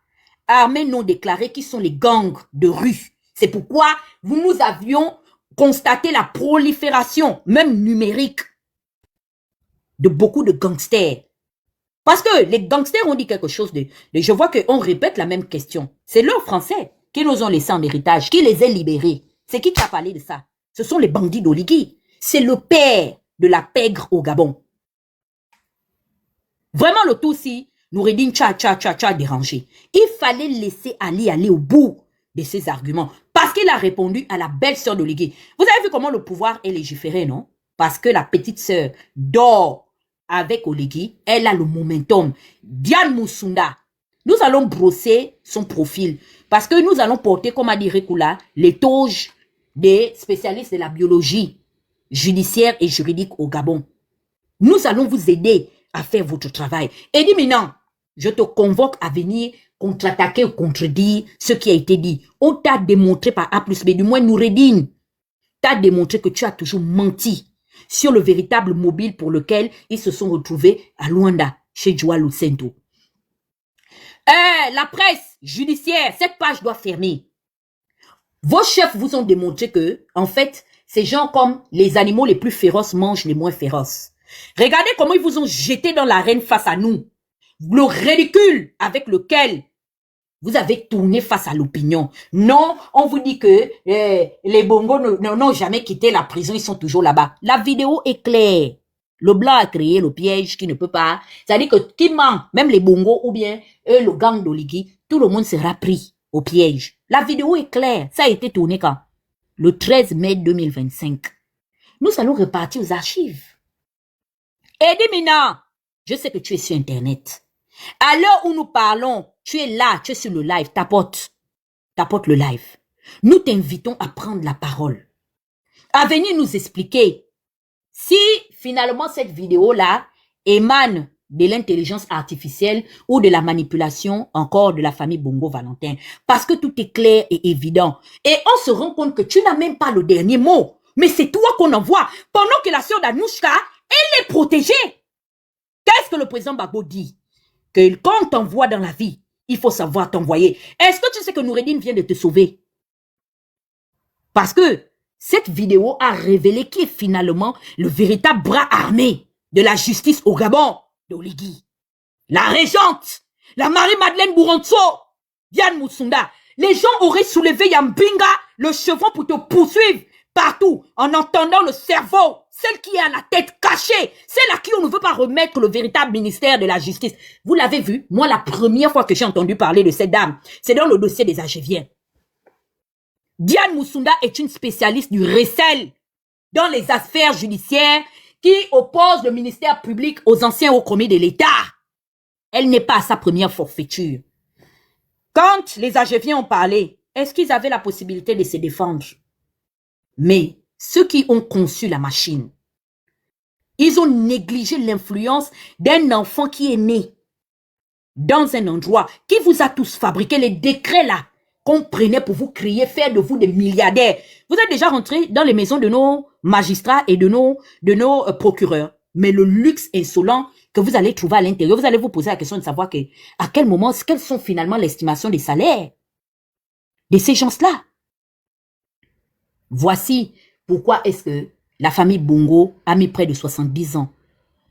Speaker 2: armés non déclarés qui sont les gangs de rue. C'est pourquoi nous avions constaté la prolifération, même numérique, de beaucoup de gangsters. Parce que les gangsters ont dit quelque chose de je vois qu'on répète la même question. C'est leurs Français qui nous ont laissé en héritage, qui les a libérés. C'est qui a parlé de ça? Ce sont les bandits d'Oligui. C'est le père de la pègre au Gabon. Vraiment, le tout si Noureddine tcha dérangé. Il fallait laisser Ali aller au bout de ses arguments. Parce qu'il a répondu à la belle-sœur d'Oligui. Vous avez vu comment le pouvoir est légiféré, non? Parce que la petite sœur dort avec Oligui, elle a le momentum. Diane Moussunda, nous allons brosser son profil parce que nous allons porter, comme a dit Rekula, les toges des spécialistes de la biologie judiciaire et juridique au Gabon. Nous allons vous aider à faire votre travail. Et dis maintenant, je te convoque à venir contre-attaquer ou contredire ce qui a été dit. On t'a démontré par A plus B, du moins Noureddine, t'a démontré que tu as toujours menti sur le véritable mobile pour lequel ils se sont retrouvés à Luanda, chez Joao Lucento. La presse judiciaire, cette page doit fermer. Vos chefs vous ont démontré que, en fait, ces gens comme les animaux les plus féroces mangent les moins féroces. Regardez comment ils vous ont jeté dans l'arène face à nous. Le ridicule avec lequel vous avez tourné face à l'opinion. Non, on vous dit que les Bongos n'ont jamais quitté la prison, ils sont toujours là-bas. La vidéo est claire. Le blanc a créé le piège qui ne peut pas. C'est-à-dire que qui ment, même les Bongos ou bien le gang d'Oligui, tout le monde sera pris au piège. La vidéo est claire. Ça a été tourné quand? Le 13 mai 2025. Nous allons repartir aux archives. Eddie Mina, je sais que tu es sur Internet. À l'heure où nous parlons, tu es là, tu es sur le live, tapote le live. Nous t'invitons à prendre la parole, à venir nous expliquer si finalement cette vidéo-là émane de l'intelligence artificielle ou de la manipulation encore de la famille Bongo Valentin. Parce que tout est clair et évident. Et on se rend compte que tu n'as même pas le dernier mot. Mais c'est toi qu'on envoie pendant que la sœur d'Anouchka, elle est protégée. Qu'est-ce que le président Gbagbo dit? Que quand on t'envoie dans la vie, il faut savoir t'envoyer. Est-ce que tu sais que Noureddine vient de te sauver? Parce que cette vidéo a révélé qui est finalement le véritable bras armé de la justice au Gabon d'Oligui. La régente, la Marie-Madeleine Bouronso, Diane Moussunda. Les gens auraient soulevé Yambinga, le chevron pour te poursuivre partout en entendant le cerveau, celle qui a la tête cachée, celle à qui on ne veut pas remettre le véritable ministère de la justice. Vous l'avez vu, moi la première fois que j'ai entendu parler de cette dame, c'est dans le dossier des Agéviens. Diane Moussunda est une spécialiste du recel dans les affaires judiciaires qui oppose le ministère public aux anciens hauts commis de l'État. Elle n'est pas à sa première forfaiture. Quand les Agéviens ont parlé, est-ce qu'ils avaient la possibilité de se défendre? Mais ceux qui ont conçu la machine, ils ont négligé l'influence d'un enfant qui est né dans un endroit qui vous a tous fabriqué les décrets là qu'on prenait pour vous crier, faire de vous des milliardaires. Vous êtes déjà rentré dans les maisons de nos magistrats et de nos procureurs. Mais le luxe insolent que vous allez trouver à l'intérieur, vous allez vous poser la question de savoir à quel moment, quelles sont finalement l'estimation des salaires de ces gens-là. Voici pourquoi est-ce que la famille Bongo a mis près de 70 ans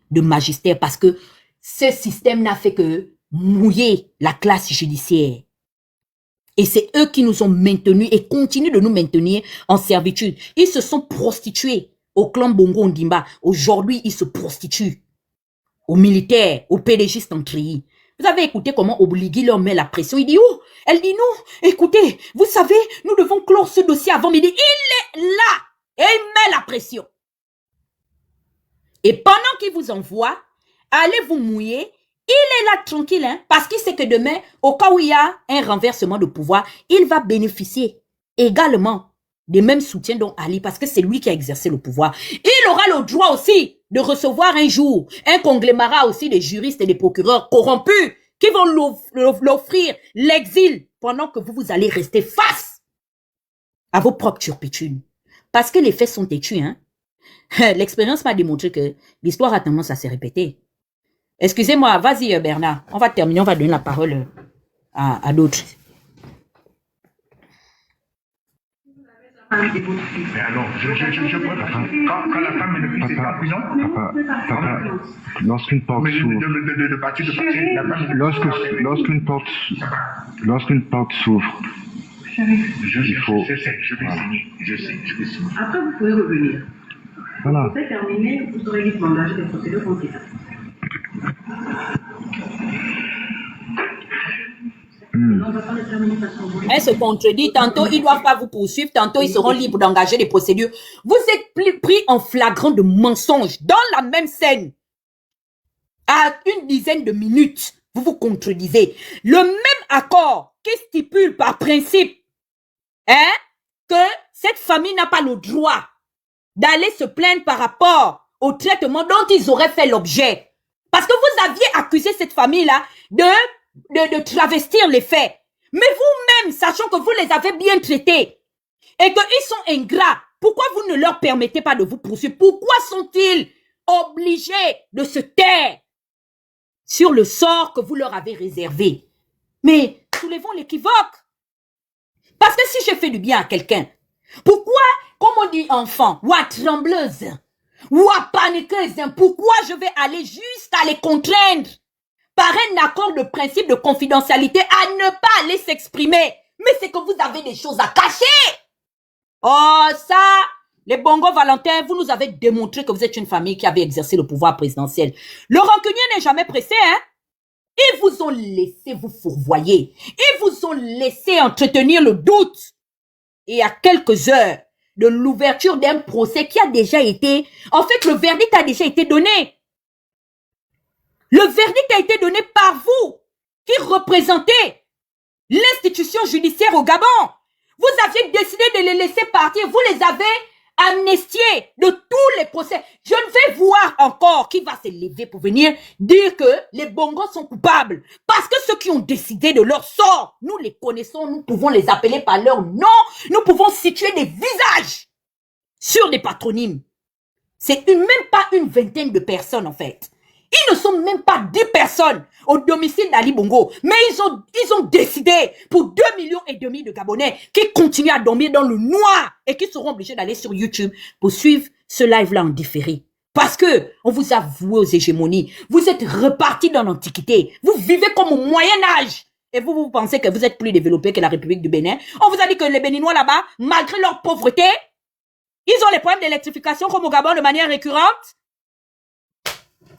Speaker 2: de magistère, parce que ce système n'a fait que mouiller la classe judiciaire. Et c'est eux qui nous ont maintenus et continuent de nous maintenir en servitude. Ils se sont prostitués au clan Bongo Ondimba. Aujourd'hui, ils se prostituent aux militaires, aux PDGistes en treillis. Vous avez écouté comment Oligui leur met la pression. Il dit, oh, elle dit non, écoutez, vous savez, nous devons clore ce dossier avant midi. Il est là et il met la pression. Et pendant qu'il vous envoie, allez vous mouiller. Il est là tranquille, hein, parce qu'il sait que demain, au cas où il y a un renversement de pouvoir, il va bénéficier également des mêmes soutiens dont Ali, parce que c'est lui qui a exercé le pouvoir. Il aura le droit aussi de recevoir un jour un conglomérat aussi des juristes et des procureurs corrompus qui vont l'offrir l'exil pendant que vous allez rester face à vos propres turpitudes. Parce que les faits sont têtus, hein. L'expérience m'a démontré que l'histoire a tendance à se répéter. Excusez-moi, vas-y Bernard, on va terminer, on va donner la parole à d'autres.
Speaker 4: femme et votre fils.
Speaker 9: Mais alors, quand la femme et le fils étaient en prison,
Speaker 1: Lorsqu'une porte
Speaker 9: mais
Speaker 1: s'ouvre,
Speaker 9: de partir de passer, la femme et le
Speaker 1: lorsqu'une porte s'ouvre,
Speaker 9: je
Speaker 1: faut-
Speaker 9: sais, je vais signer, je sais.
Speaker 4: Après, vous pouvez revenir.
Speaker 1: voilà.
Speaker 4: Pour faire terminer, vous serez libre d'engager des procédures contre l'État. On va pas le terminer parce qu'on voulait.
Speaker 2: Elle se contredit. Tantôt, ils ne doivent pas vous poursuivre. Tantôt, ils seront libres d'engager des procédures. Vous êtes pris en flagrant de mensonge dans la même scène. À une dizaine de minutes, vous vous contredisez. Le même accord qui stipule par principe que cette famille n'a pas le droit d'aller se plaindre par rapport au traitement dont ils auraient fait l'objet. Parce que vous aviez accusé cette famille-là de travestir les faits. Mais vous-même, sachant que vous les avez bien traités et qu'ils sont ingrats, pourquoi vous ne leur permettez pas de vous poursuivre? Pourquoi sont-ils obligés de se taire sur le sort que vous leur avez réservé? Mais soulevons l'équivoque. Parce que si je fais du bien à quelqu'un, pourquoi, comme on dit enfant, ou à trembleuse, ou à paniqueuse, pourquoi je vais aller jusqu'à les contraindre par un accord de principe de confidentialité à ne pas aller s'exprimer? Mais c'est que vous avez des choses à cacher. Oh, ça, les Bongo Valentin, vous nous avez démontré que vous êtes une famille qui avait exercé le pouvoir présidentiel. Le rancunier n'est jamais pressé, hein? Ils vous ont laissé vous fourvoyer. Ils vous ont laissé entretenir le doute. Et à quelques heures de l'ouverture d'un procès qui a déjà été... En fait, le verdict a déjà été donné. Le verdict a été donné par vous, qui représentez l'institution judiciaire au Gabon. Vous aviez décidé de les laisser partir. Vous les avez amnistiés de tous les procès. Je ne vais voir encore qui va se lever pour venir dire que les Bongos sont coupables. Parce que ceux qui ont décidé de leur sort, nous les connaissons, nous pouvons les appeler par leur nom. Nous pouvons situer des visages sur des patronymes. C'est même pas une vingtaine de personnes en fait. Ils ne sont même pas 10 personnes au domicile d'Ali Bongo. Mais ils ont décidé pour 2,5 millions de Gabonais qui continuent à dormir dans le noir et qui seront obligés d'aller sur YouTube pour suivre ce live-là en différé. Parce que on vous a voué aux hégémonies. Vous êtes repartis dans l'Antiquité. Vous vivez comme au Moyen-Âge. Et vous pensez que vous êtes plus développé que la République du Bénin. On vous a dit que les Béninois là-bas, malgré leur pauvreté, ils ont les problèmes d'électrification comme au Gabon de manière récurrente.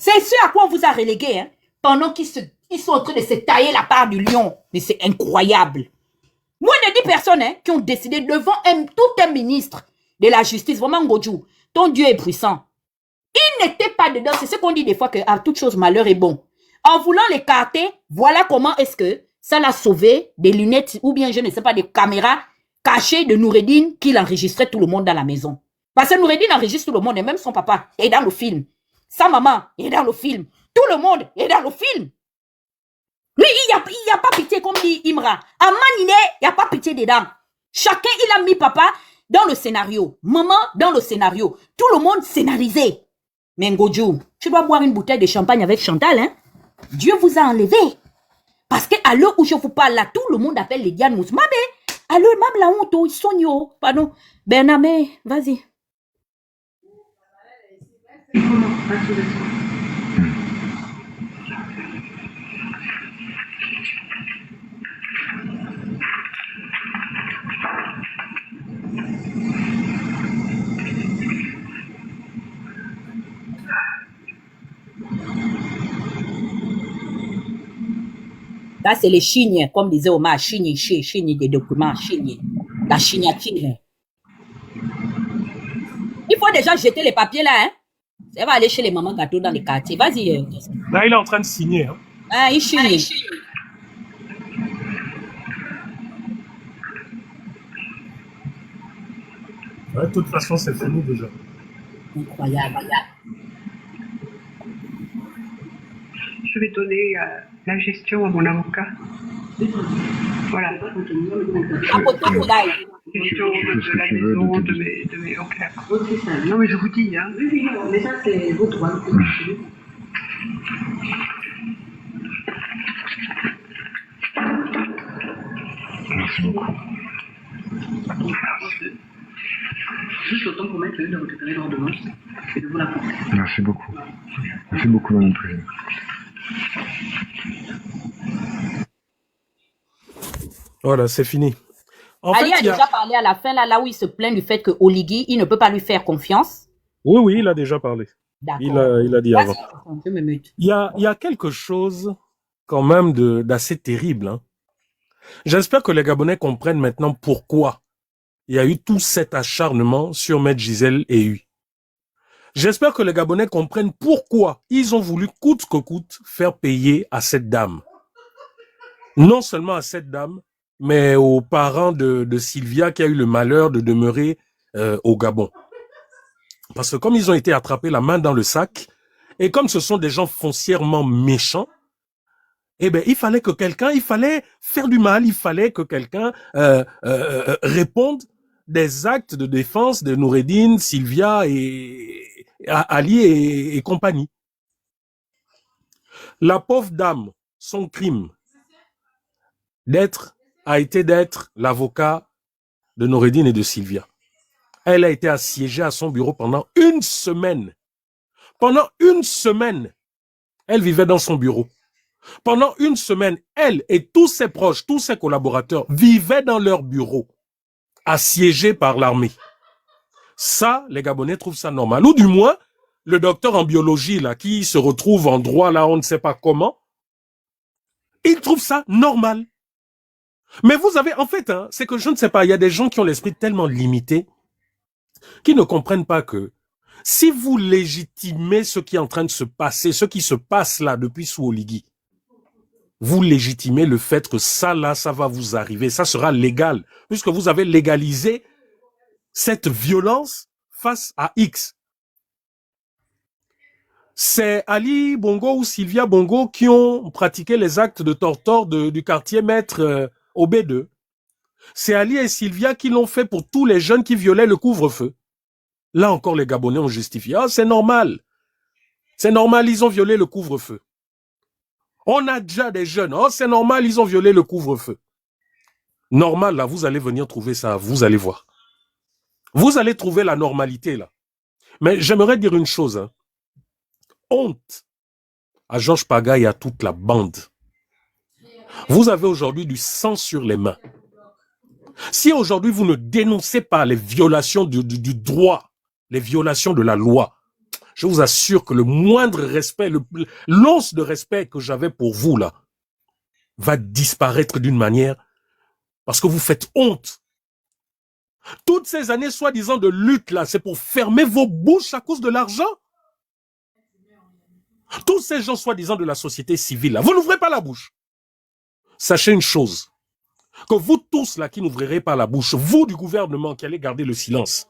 Speaker 2: C'est ce à quoi on vous a relégué, hein, pendant qu'ils sont en train de se tailler la part du lion. Mais c'est incroyable. Moins de 10 personnes qui ont décidé devant tout un ministre de la justice, vraiment Ngodjou, ton Dieu est puissant. Ils n'étaient pas dedans. C'est ce qu'on dit des fois que à toute chose malheur est bon. En voulant l'écarter, voilà comment est-ce que ça l'a sauvé des lunettes ou bien je ne sais pas des caméras cachées de Noureddine qu'il enregistrait tout le monde dans la maison. Parce que Noureddine enregistre tout le monde et même son papa est dans le film. Sa maman est dans le film. Tout le monde est dans le film. Lui, il n'y a pas pitié comme dit Imra. À Manine, il n'y a pas pitié dedans. Chacun, il a mis papa dans le scénario. Maman dans le scénario. Tout le monde scénarisé. Mais Ngodjou, tu dois boire une bouteille de champagne avec Chantal, hein? Dieu vous a enlevé. Parce que à l'heure où je vous parle là, tout le monde appelle les Diane Mousse. Mabe, à l'heure, même la honte, ils sont yo. Pardon. Bernamé, vas-y. Là, c'est les chignes, comme disait Omar, chignes des documents, chignes. La chignature. Il faut déjà jeter les papiers là, hein. Ça va aller chez les mamans gâteaux dans les quartiers. Vas-y.
Speaker 6: Là, il est en train de signer. Hein.
Speaker 2: Ah, il chigne.
Speaker 6: Ouais, de toute façon, c'est fini déjà.
Speaker 2: Incroyable.
Speaker 3: Je vais donner la gestion à mon avocat. Voilà.
Speaker 2: À côté de là.
Speaker 3: Gestion de la maison, de mes... Ok, d'accord. Non, mais je vous dis, hein.
Speaker 4: Oui, non, mais ça, c'est votre droit.
Speaker 1: Merci beaucoup.
Speaker 4: temps pour mettre de récupérer l'ordonnance et de vous la porter.
Speaker 1: Merci beaucoup. Merci beaucoup, Madame la Présidente.
Speaker 6: Voilà, c'est fini. En
Speaker 2: Ali
Speaker 6: fait,
Speaker 2: a
Speaker 6: il y a...
Speaker 2: déjà parlé à la fin, là où il se plaint du fait que Oligui, il ne peut pas lui faire confiance.
Speaker 6: Oui, il a déjà parlé.
Speaker 2: D'accord.
Speaker 6: Il a dit avant.
Speaker 2: Je me mute.
Speaker 6: Il y a quelque chose quand même d'assez terrible. Hein. J'espère que les Gabonais comprennent maintenant pourquoi il y a eu tout cet acharnement sur Maître Gisèle Ehu. J'espère que les Gabonais comprennent pourquoi ils ont voulu coûte que coûte faire payer à cette dame. Non seulement à cette dame, mais aux parents de Sylvia qui a eu le malheur de demeurer au Gabon. Parce que comme ils ont été attrapés la main dans le sac, et comme ce sont des gens foncièrement méchants, eh ben, il fallait faire du mal, il fallait que quelqu'un réponde des actes de défense de Noureddine, Sylvia et Ali et compagnie. La pauvre dame, son crime a été d'être l'avocat de Noureddine et de Sylvia. Elle a été assiégée à son bureau pendant 1 semaine. Pendant 1 semaine, elle vivait dans son bureau. Pendant 1 semaine, elle et tous ses proches, tous ses collaborateurs vivaient dans leur bureau, assiégés par l'armée. Ça, les Gabonais trouvent ça normal. Ou du moins, le docteur en biologie, là, qui se retrouve en droit, là, on ne sait pas comment, il trouve ça normal. Mais vous avez, en fait, hein, c'est que je ne sais pas, il y a des gens qui ont l'esprit tellement limité, qui ne comprennent pas que si vous légitimez ce qui est en train de se passer, ce qui se passe là depuis sous Oligui, vous légitimez le fait que ça là, ça va vous arriver, ça sera légal, puisque vous avez légalisé cette violence face à X. C'est Ali Bongo ou Sylvia Bongo qui ont pratiqué les actes de torture du quartier maître au B2. C'est Ali et Sylvia qui l'ont fait pour tous les jeunes qui violaient le couvre-feu. Là encore, les Gabonais ont justifié. Ah, c'est normal. C'est normal, ils ont violé le couvre-feu. On a déjà des jeunes. Oh, c'est normal, ils ont violé le couvre-feu. Normal, là, vous allez venir trouver ça, vous allez voir. Vous allez trouver la normalité, là. Mais j'aimerais dire une chose. Hein. Honte à Georges Paga et à toute la bande. Vous avez aujourd'hui du sang sur les mains. Si aujourd'hui vous ne dénoncez pas les violations du droit, les violations de la loi, je vous assure que le moindre respect, l'once de respect que j'avais pour vous là, va disparaître d'une manière parce que vous faites honte. Toutes ces années soi-disant de lutte là, c'est pour fermer vos bouches à cause de l'argent. Tous ces gens soi-disant de la société civile là, vous n'ouvrez pas la bouche. Sachez une chose, que vous tous là qui n'ouvrirez pas la bouche, vous du gouvernement qui allez garder le silence,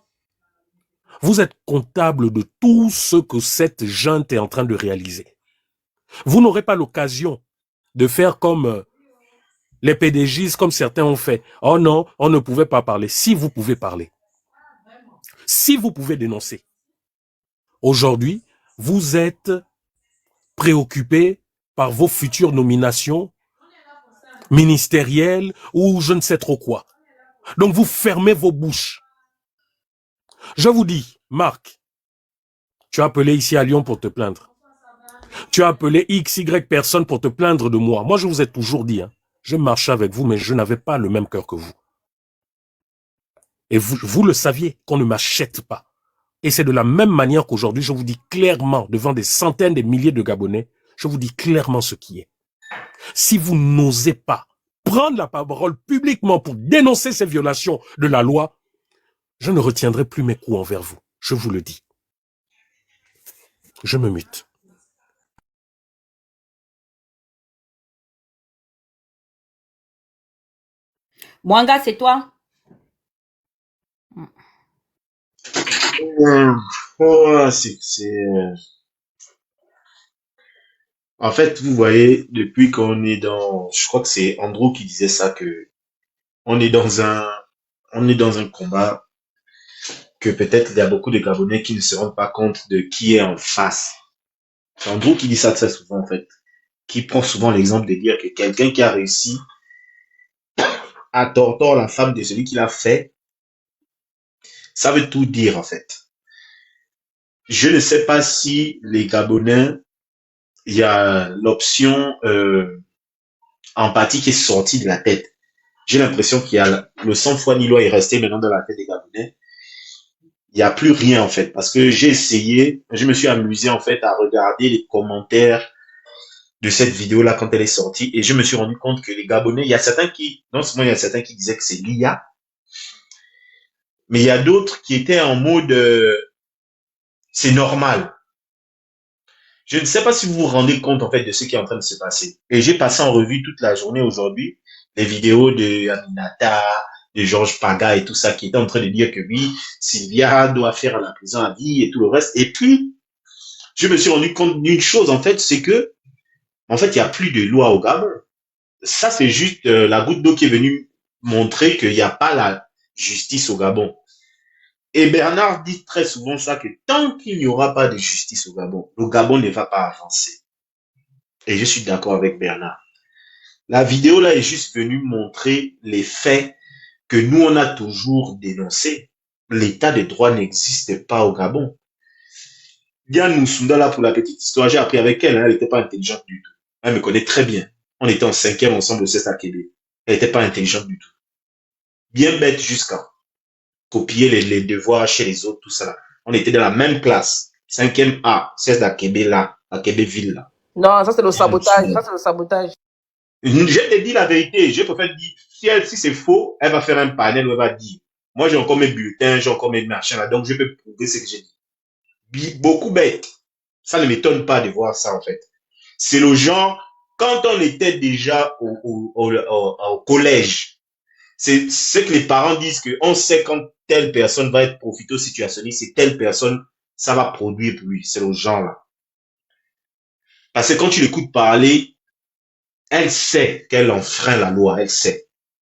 Speaker 6: vous êtes comptable de tout ce que cette junte est en train de réaliser. Vous n'aurez pas l'occasion de faire comme les PDGs, comme certains ont fait. Oh non, on ne pouvait pas parler. Si vous pouvez parler, si vous pouvez dénoncer. Aujourd'hui, vous êtes préoccupés par vos futures nominations ministérielles ou je ne sais trop quoi. Donc vous fermez vos bouches. Je vous dis, Marc, tu as appelé ici à Lyon pour te plaindre. Tu as appelé X, Y personne pour te plaindre de moi. Moi, je vous ai toujours dit, hein, je marchais avec vous, mais je n'avais pas le même cœur que vous. Et vous le saviez, qu'on ne m'achète pas. Et c'est de la même manière qu'aujourd'hui, je vous dis clairement, devant des centaines, des milliers de Gabonais, je vous dis clairement ce qui est. Si vous n'osez pas prendre la parole publiquement pour dénoncer ces violations de la loi, je ne retiendrai plus mes coups envers vous. Je vous le dis. Je me mute.
Speaker 2: Mwanga, c'est toi?
Speaker 10: En fait, vous voyez, depuis qu'on est dans, je crois que c'est Andrew qui disait ça, que on est dans un combat, que peut-être il y a beaucoup de Gabonais qui ne se rendent pas compte de qui est en face. C'est Andrew qui dit ça très souvent, en fait, qui prend souvent l'exemple de dire que quelqu'un qui a réussi à tortiller la femme de celui qui l'a fait, Ça veut tout dire, en fait. Je ne sais pas si les Gabonais, il y a l'option empathie qui est sortie de la tête. J'ai l'impression qu'il y a le sang foi ni loi est resté maintenant dans la tête des Gabonais. Il n'y a plus rien, en fait, parce que j'ai essayé, je me suis amusé, en fait, à regarder les commentaires de cette vidéo-là quand elle est sortie, et je me suis rendu compte que les Gabonais, il y a certains qui, non seulement il y a certains qui disaient que c'est l'IA, mais il y a d'autres qui étaient en mode c'est normal. Je ne sais pas si vous vous rendez compte en fait de ce qui est en train de se passer. Et j'ai passé en revue toute la journée aujourd'hui les vidéos de Aminata, de Georges Paga et tout ça qui étaient en train de dire que oui, Sylvia doit faire la prison à vie et tout le reste. Et puis, je me suis rendu compte d'une chose en fait, c'est que en fait, il n'y a plus de loi au Gabon. Ça, c'est juste la goutte d'eau qui est venue montrer qu'il n'y a pas la justice au Gabon. Et Bernard dit très souvent ça, que tant qu'il n'y aura pas de justice au Gabon ne va pas avancer. Et je suis d'accord avec Bernard. La vidéo là est juste venue montrer les faits que nous on a toujours dénoncés. L'état de droit n'existe pas au Gabon. Diane Moussunda là, pour la petite histoire, j'ai appris avec elle, hein, elle n'était pas intelligente du tout. Elle me connaît très bien. On était en 5e ensemble au CES à Québec. Elle n'était pas intelligente du tout. Bien bête jusqu'à copier les devoirs chez les autres, tout ça là. On était dans la même classe. 5e A, 16 à Québec là, à Québec-Ville là.
Speaker 5: Non, ça c'est le sabotage. Ça c'est le sabotage.
Speaker 10: Je te dis la vérité. Je préfère dire, si c'est faux, elle va faire un panel où elle va dire, moi j'ai encore mes bulletins, j'ai encore mes machins là, donc je peux prouver ce que j'ai dit. Beaucoup bête. Ça ne m'étonne pas de voir ça en fait. C'est le genre, quand on était déjà au collège, c'est ce que les parents disent, qu'on sait quand telle personne va être profito-situationniste et telle personne, ça va produire pour lui. C'est le genre là. Parce que quand tu l'écoutes parler, elle sait qu'elle enfreint la loi, elle sait.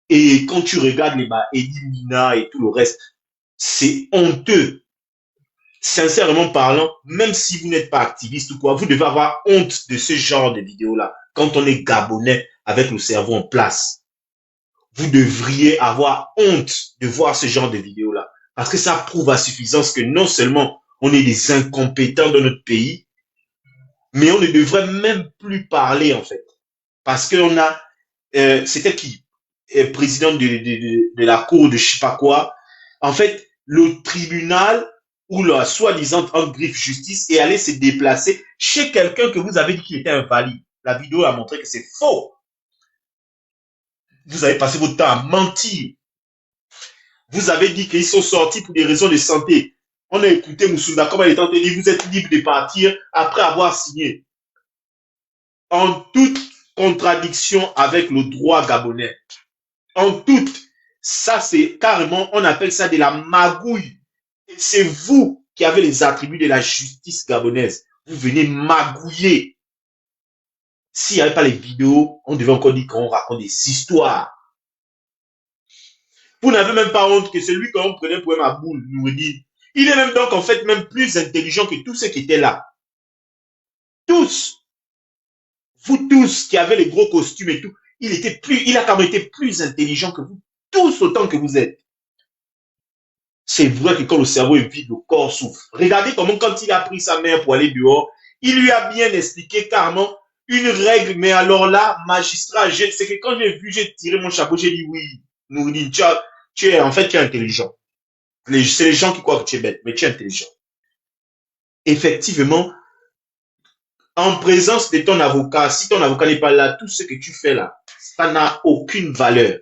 Speaker 10: Et quand tu regardes les Eddie Mina et tout le reste, c'est honteux. Sincèrement parlant, même si vous n'êtes pas activiste ou quoi, vous devez avoir honte de ce genre de vidéos-là. Quand on est Gabonais avec le cerveau en place, vous devriez avoir honte de voir ce genre de vidéos-là. Parce que ça prouve à suffisance que non seulement on est des incompétents dans notre pays, mais on ne devrait même plus parler en fait. Parce qu'on a, c'était qui? Président de la cour de je sais pas quoi. En fait, le tribunal ou la soi-disant en griffe justice est allé se déplacer chez quelqu'un que vous avez dit qu'il était invalide. La vidéo a montré que c'est faux. Vous avez passé votre temps à mentir. Vous avez dit qu'ils sont sortis pour des raisons de santé. On a écouté Moussunda, comme elle est en train de dire, vous êtes libre de partir après avoir signé. En toute contradiction avec le droit gabonais. En toute. Ça, c'est carrément, on appelle ça de la magouille. C'est vous qui avez les attributs de la justice gabonaise. Vous venez magouiller. S'il n'y avait pas les vidéos, on devait encore dire qu'on raconte des histoires. Vous n'avez même pas honte que celui qu'on prenait pour ma boule, nous dit. Il est même donc en fait même plus intelligent que tous ceux qui étaient là. Tous. Vous tous qui avez les gros costumes et tout, il a quand même été plus intelligent que vous. Tous autant que vous êtes. C'est vrai que quand le cerveau est vide, le corps souffre. Regardez comment quand il a pris sa mère pour aller dehors, il lui a bien expliqué carrément une règle, mais alors là, magistrat, c'est que quand j'ai tiré mon chapeau, j'ai dit oui, Nourdine, tu es intelligent. C'est les gens qui croient que tu es bête, mais tu es intelligent. Effectivement, en présence de ton avocat, si ton avocat n'est pas là, tout ce que tu fais là, ça n'a aucune valeur.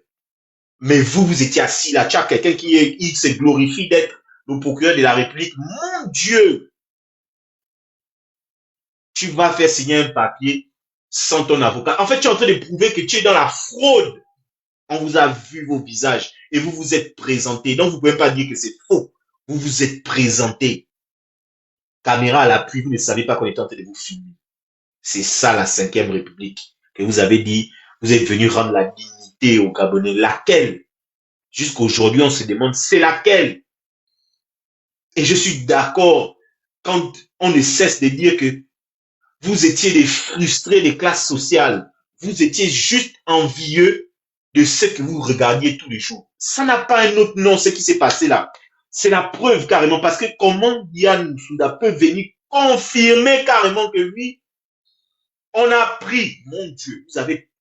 Speaker 10: Mais vous étiez assis là, tu as quelqu'un qui se glorifie d'être le procureur de la République. Mon Dieu! Tu vas faire signer un papier sans ton avocat. En fait, tu es en train de prouver que tu es dans la fraude. On vous a vu vos visages et vous vous êtes présenté. Donc, vous ne pouvez pas dire que c'est faux. Vous vous êtes présenté. Caméra à l'appui, vous ne savez pas qu'on est en train de vous filmer. C'est ça la 5e République que vous avez dit. Vous êtes venu rendre la dignité aux Gabonais. Laquelle? Jusqu'à aujourd'hui, on se demande c'est laquelle? Et je suis d'accord quand on ne cesse de dire que vous étiez des frustrés des classes sociales. Vous étiez juste envieux de ce que vous regardiez tous les jours. Ça n'a pas un autre nom, ce qui s'est passé là. C'est la preuve carrément, parce que comment Yann Moussouda peut venir confirmer carrément que oui, on a pris, mon Dieu,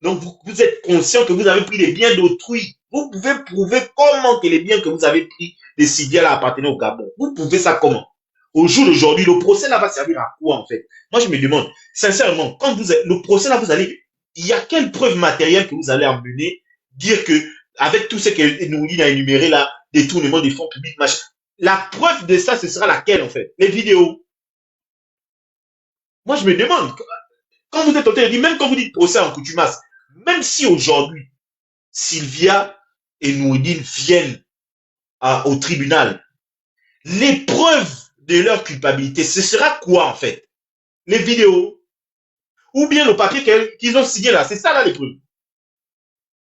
Speaker 10: donc vous êtes conscient que vous avez pris les biens d'autrui. Vous pouvez prouver comment que les biens que vous avez pris des Sidia là appartenaient au Gabon. Vous prouvez ça comment? Au jour d'aujourd'hui, le procès là va servir à quoi en fait? Moi je me demande, sincèrement, quand le procès là vous allez, il y a quelle preuve matérielle que vous allez emmener, dire que avec tout ce que Nouline a énuméré là, détournement des fonds publics, machin, la preuve de ça, ce sera laquelle en fait? Les vidéos. Moi je me demande, quand vous êtes en train de dire, même quand vous dites procès en coutumasse, même si aujourd'hui, Sylvia et Nouridine viennent au tribunal, les preuves de leur culpabilité, ce sera quoi en fait? Les vidéos? Ou bien le papier qu'ils ont signé là? C'est ça là les preuves.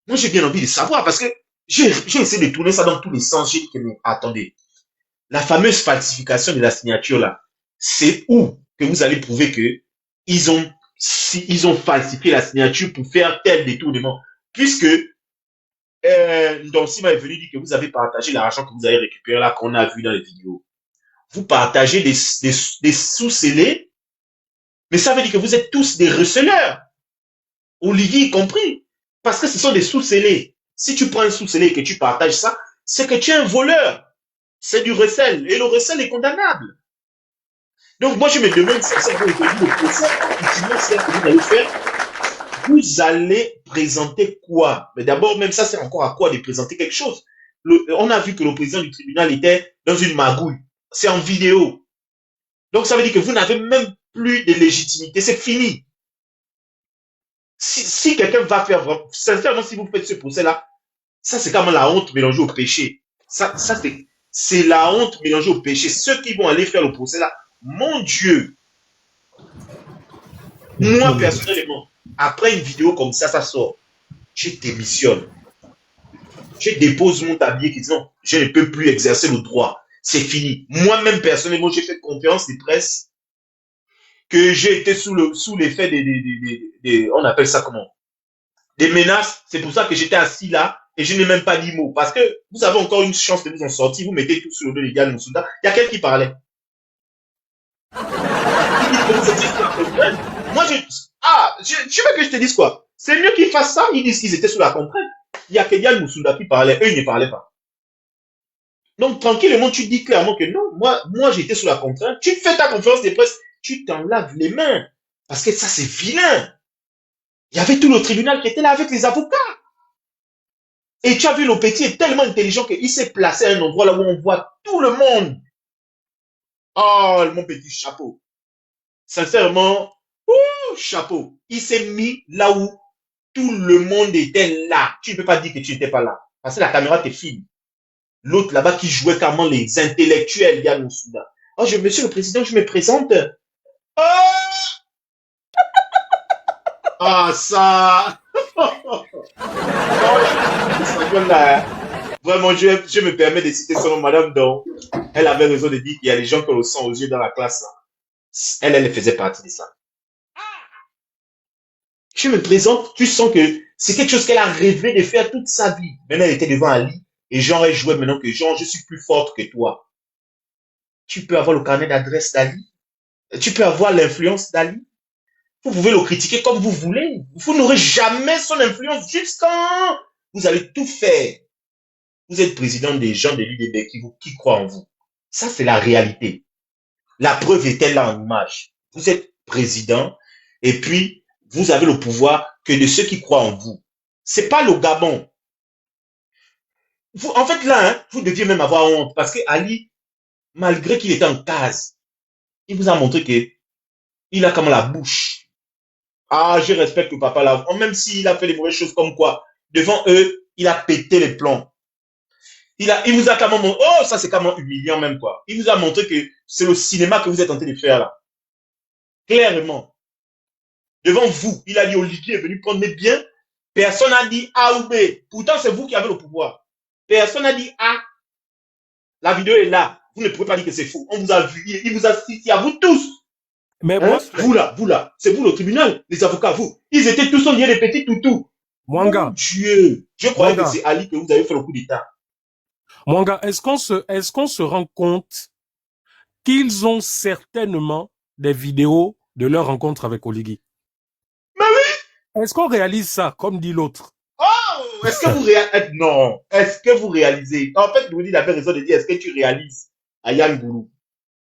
Speaker 10: Moi j'ai bien envie de savoir parce que j'ai essayé de tourner ça dans tous les sens. J'ai dit que mais attendez, la fameuse falsification de la signature là, c'est où que vous allez prouver que ils ont falsifié la signature pour faire tel détournement? Puisque Ndonsi m'a venu dire que vous avez partagé l'argent que vous avez récupéré là, qu'on a vu dans les vidéos. Vous partagez des sous-scellés, mais ça veut dire que vous êtes tous des receleurs. Olivier y compris. Parce que ce sont des sous-scellés. Si tu prends un sous-scellé et que tu partages ça, c'est que tu es un voleur. C'est du recel. Et le recel est condamnable. Donc moi je me demande si c'est le procès que vous allez faire. Vous allez présenter quoi? Mais d'abord, même ça, c'est encore à quoi de présenter quelque chose. On a vu que le président du tribunal était dans une magouille. C'est en vidéo. Donc, ça veut dire que vous n'avez même plus de légitimité. C'est fini. Si quelqu'un va faire... Sincèrement, si vous faites ce procès-là, ça, c'est quand même la honte mélangée au péché. Ça c'est la honte mélangée au péché. Ceux qui vont aller faire le procès-là, mon Dieu. Moi, personnellement, après une vidéo comme ça sort. Je démissionne. Je dépose mon tablier qui dit non, je ne peux plus exercer le droit. C'est fini. Moi-même, personnellement, j'ai fait conférence de presse que j'ai été sous l'effet on appelle ça comment? Des menaces. C'est pour ça que j'étais assis là et je n'ai même pas dit mot. Parce que vous avez encore une chance de vous en sortir. Vous mettez tout sur le dos des gars de Moussouda. Il y a quelqu'un qui parlait. Moi, tu veux que je te dise quoi? C'est mieux qu'ils fassent ça. Ils disent qu'ils étaient sous la contrainte. Il y a que Yann Moussouda qui parlait. Eux, ils ne parlaient pas. Donc, tranquillement, tu dis clairement que non, moi, j'étais sous la contrainte. Tu fais ta conférence de presse, tu t'en laves les mains. Parce que ça, c'est vilain. Il y avait tout le tribunal qui était là avec les avocats. Et tu as vu, le petit est tellement intelligent qu'il s'est placé à un endroit là où on voit tout le monde. Oh, mon petit chapeau. Sincèrement, chapeau. Il s'est mis là où tout le monde était là. Tu ne peux pas dire que tu n'étais pas là. Parce que la caméra te filme. L'autre là-bas qui jouait carrément les intellectuels, Yann Moussouda. Oh, monsieur le président, je me présente. Ça. Vraiment, je me permets de citer son nom, Madame Don. Elle avait raison de dire qu'il y a des gens qui ont le sang aux yeux dans la classe. Elle faisait partie de ça. Je me présente, tu sens que c'est quelque chose qu'elle a rêvé de faire toute sa vie. Maintenant, elle était devant Ali. Et Jean, elle jouait maintenant que Jean, je suis plus forte que toi. Tu peux avoir le carnet d'adresse d'Ali. Tu peux avoir l'influence d'Ali. Vous pouvez le critiquer comme vous voulez. Vous n'aurez jamais son influence jusqu'à... Vous allez tout faire. Vous êtes président des gens de l'UDB qui croient en vous. Ça, c'est la réalité. La preuve est-elle là en image. Vous êtes président et puis vous avez le pouvoir que de ceux qui croient en vous. C'est pas le Gabon. En fait, là, vous deviez même avoir honte parce que Ali, malgré qu'il était en case, il vous a montré que il a comme la bouche. Ah, je respecte le papa là. Même s'il a fait des mauvaises choses comme quoi, devant eux, il a pété les plombs. Il vous a quand même montré, oh, ça c'est quand même humiliant même quoi. Il vous a montré que c'est le cinéma que vous êtes en train de faire là. Clairement. Devant vous, il a dit Olivier est venu prendre mes biens. Personne n'a dit A ou B. Pourtant, c'est vous qui avez le pouvoir. Personne n'a dit A. La vidéo est là. Vous ne pouvez pas dire que c'est faux. On vous a vu. Il vous a cité à vous tous.
Speaker 6: Mais
Speaker 10: hein? Vous là. C'est vous le tribunal. Les avocats, vous. Ils étaient tous en lien des petits toutous.
Speaker 6: Mwanga.
Speaker 10: Mon Dieu. Je croyais que c'est Ali que vous avez fait le coup d'état.
Speaker 6: Mwanga, est-ce qu'on se rend compte qu'ils ont certainement des vidéos de leur rencontre avec Oligui?
Speaker 10: Mais oui!
Speaker 6: Est-ce qu'on réalise ça, comme dit l'autre?
Speaker 10: Oh! Est-ce que vous réalisez? Non. Est-ce que vous réalisez? En fait, Louis avait raison de dire, est-ce que tu réalises? Ayane Goulou.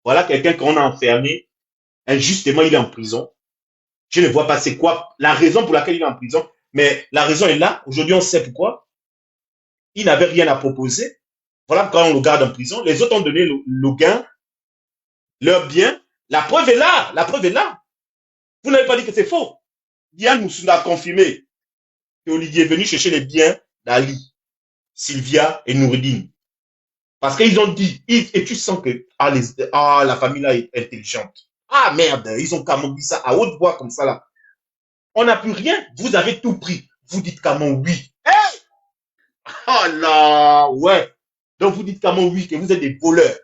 Speaker 10: Voilà quelqu'un qu'on a enfermé. Injustement, il est en prison. Je ne vois pas c'est quoi la raison pour laquelle il est en prison. Mais la raison est là. Aujourd'hui, on sait pourquoi. Il n'avait rien à proposer. Voilà quand on le garde en prison. Les autres ont donné le gain, leur bien. La preuve est là. La preuve est là. Vous n'avez pas dit que c'est faux. Diane Moussunda a confirmé que Olivier est venu chercher les biens d'Ali, Sylvia et Noureddine. Parce qu'ils ont dit, et tu sens que la famille là est intelligente. Ah merde, ils ont carrément dit ça à haute voix comme ça là. On n'a plus rien, vous avez tout pris. Vous dites carrément oui. Hey! Oh là, ouais. Donc vous dites carrément oui, que vous êtes des voleurs.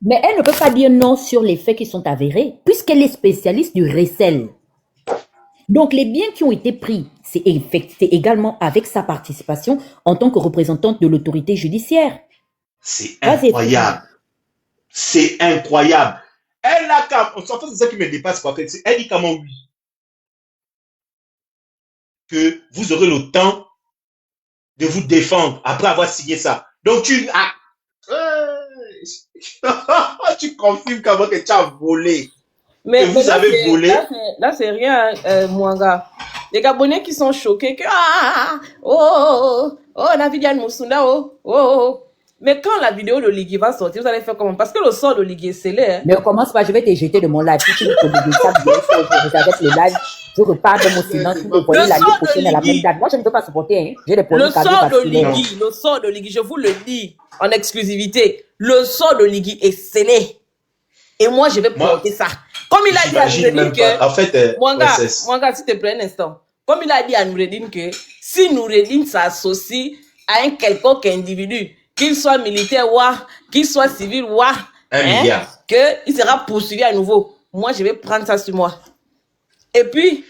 Speaker 2: Mais elle ne peut pas dire non sur les faits qui sont avérés, puisqu'elle est spécialiste du recel. Donc les biens qui ont été pris, c'est également avec sa participation en tant que représentante de l'autorité judiciaire.
Speaker 10: C'est incroyable. C'est incroyable. Elle a quand même, c'est ça qui me dépasse quoi. Elle dit comment oui. Que vous aurez le temps de vous défendre après avoir signé ça. Donc tu tu confirmes comment que tu as volé.
Speaker 5: Mais
Speaker 10: vous
Speaker 5: là,
Speaker 10: avez volé.
Speaker 5: Là, c'est rien, Mwanga. Les Gabonais qui sont choqués que la vidéo de Moussunda, Mais quand la vidéo de Ligui va sortir, vous allez faire comment? Parce que le sort de Ligui est scellé. Hein.
Speaker 2: Ne commence pas, je vais te jeter de mon live. Si tu veux que ça, je avec le live, je repars de mon silence. Vous me voyez l'année prochaine à la même date. Moi, je ne peux pas supporter. Hein. J'ai des problèmes.
Speaker 5: Le sort de Ligui, je vous le dis en exclusivité, le sort de Ligui est scellé. Et moi, je vais porter ça. Comme il a dit à Noureddine que...
Speaker 10: En fait,
Speaker 5: Mwanga, s'il te plaît un instant. Comme il a dit à Noureddine que si Noureddine s'associe à un quelconque individu, qu'il soit militaire ou qu'il soit civil ou qu'il sera poursuivi à nouveau. Moi, je vais prendre ça sur moi. Et puis,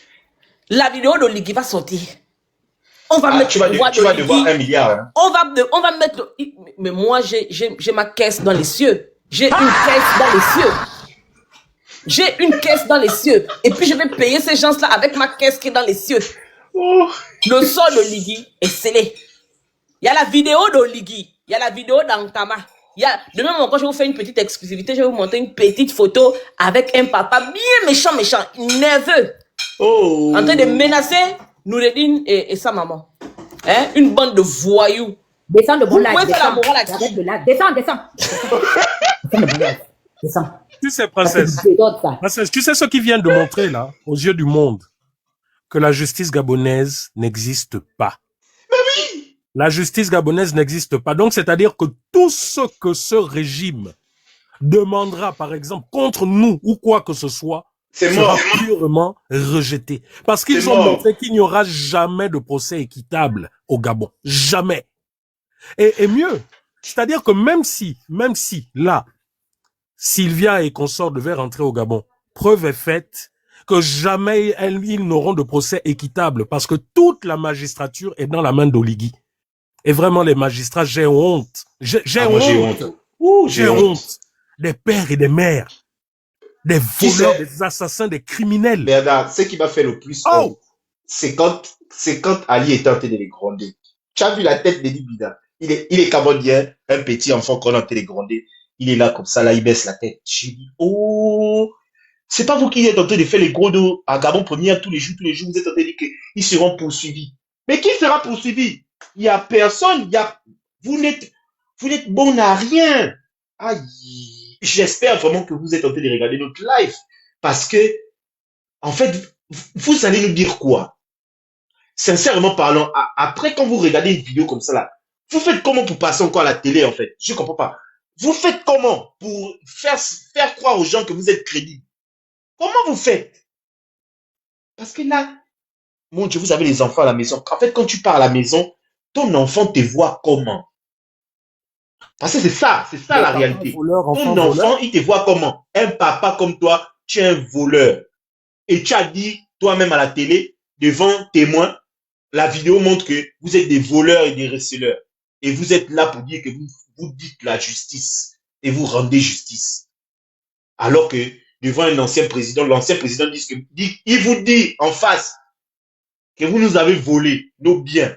Speaker 5: la vidéo de Ligui va sortir. On va mettre
Speaker 10: tu vas devoir 1 milliard. Hein.
Speaker 5: On va mettre... Mais moi, j'ai ma caisse dans les cieux. J'ai une caisse dans les cieux. J'ai une caisse dans les cieux. Et puis, je vais payer ces gens-là avec ma caisse qui est dans les cieux. Le sort de Ligui est scellé. Il y a la vidéo d'Oligui. Il y a la vidéo d'Antama. De même, quand je vous fais une petite exclusivité, je vais vous montrer une petite photo avec un papa bien méchant, nerveux. En train de menacer Noureddine et sa maman. Hein? Une bande de voyous.
Speaker 2: Descends de bon live. Descends.
Speaker 6: Tu sais, princesse, tu sais ce qui vient de montrer là, aux yeux du monde, que la justice gabonaise n'existe pas.
Speaker 10: Mais oui!
Speaker 6: La justice gabonaise n'existe pas. Donc, c'est-à-dire que tout ce que ce régime demandera, par exemple, contre nous ou quoi que ce soit, sera purement rejeté. Parce qu'ils ont montré qu'il n'y aura jamais de procès équitable au Gabon. Jamais. Et mieux, c'est-à-dire que même si, là, Sylvia et consorts devaient rentrer au Gabon, preuve est faite que jamais ils n'auront de procès équitable parce que toute la magistrature est dans la main d'Oligui. Et vraiment, les magistrats, j'ai honte. J'ai honte. J'ai honte. Des pères et des mères. Des voleurs, des assassins, des criminels.
Speaker 10: Bernard, ce qui m'a fait le plus honte, c'est quand Ali était en train de les gronder. Tu as vu la tête d'Eli Bida. Il est cambodgien, un petit enfant qu'on a en train de les gronder. Il est là comme ça, là, il baisse la tête. J'ai dit, c'est pas vous qui êtes en train de faire les gros dos à Gabon Première tous les jours, vous êtes en train de dire qu'ils seront poursuivis. Mais qui sera poursuivi? Il n'y a personne, vous n'êtes bon à rien. Aïe. J'espère vraiment que vous êtes en train de regarder notre live. Parce que, en fait, vous allez nous dire quoi? Sincèrement parlant, après quand vous regardez une vidéo comme ça là, vous faites comment pour passer encore à la télé en fait? Je comprends pas. Vous faites comment pour faire croire aux gens que vous êtes crédible? Comment vous faites? Parce que là, mon Dieu, vous avez les enfants à la maison. En fait, quand tu pars à la maison, ton enfant te voit comment? Parce que c'est ça la réalité. Ton enfant, il te voit comment? Un papa comme toi, tu es un voleur. Et tu as dit toi-même à la télé, devant témoins, la vidéo montre que vous êtes des voleurs et des receleurs. Et vous êtes là pour dire que vous dites la justice et vous rendez justice. Alors que devant un ancien président, l'ancien président il vous dit en face que vous nous avez volé nos biens.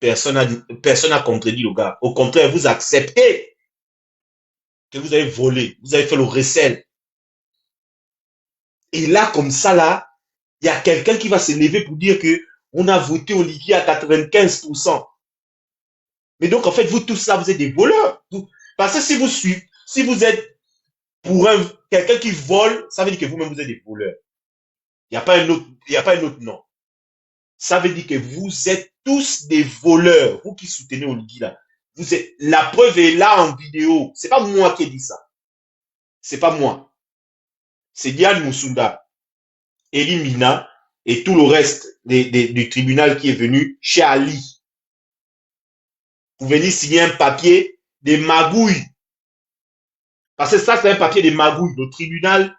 Speaker 10: Personne n'a contredit le gars. Au contraire, vous acceptez que vous avez volé, vous avez fait le recel. Et là, comme ça, là, il y a quelqu'un qui va se lever pour dire que on a voté au Ligui à 95%. Mais donc, en fait, vous tous là, vous êtes des voleurs. Parce que si vous êtes pour quelqu'un qui vole, ça veut dire que vous-même, vous êtes des voleurs. Il n'y a pas un autre nom. Ça veut dire que vous êtes tous des voleurs. Vous qui soutenez Oligui là. La preuve est là en vidéo. C'est pas moi qui ai dit ça. C'est pas moi. C'est Diane Moussunda, Eli Mina et tout le reste du tribunal qui est venu chez Ali. Vous venez signer un papier de magouilles. Parce que ça, c'est un papier de magouilles. Le tribunal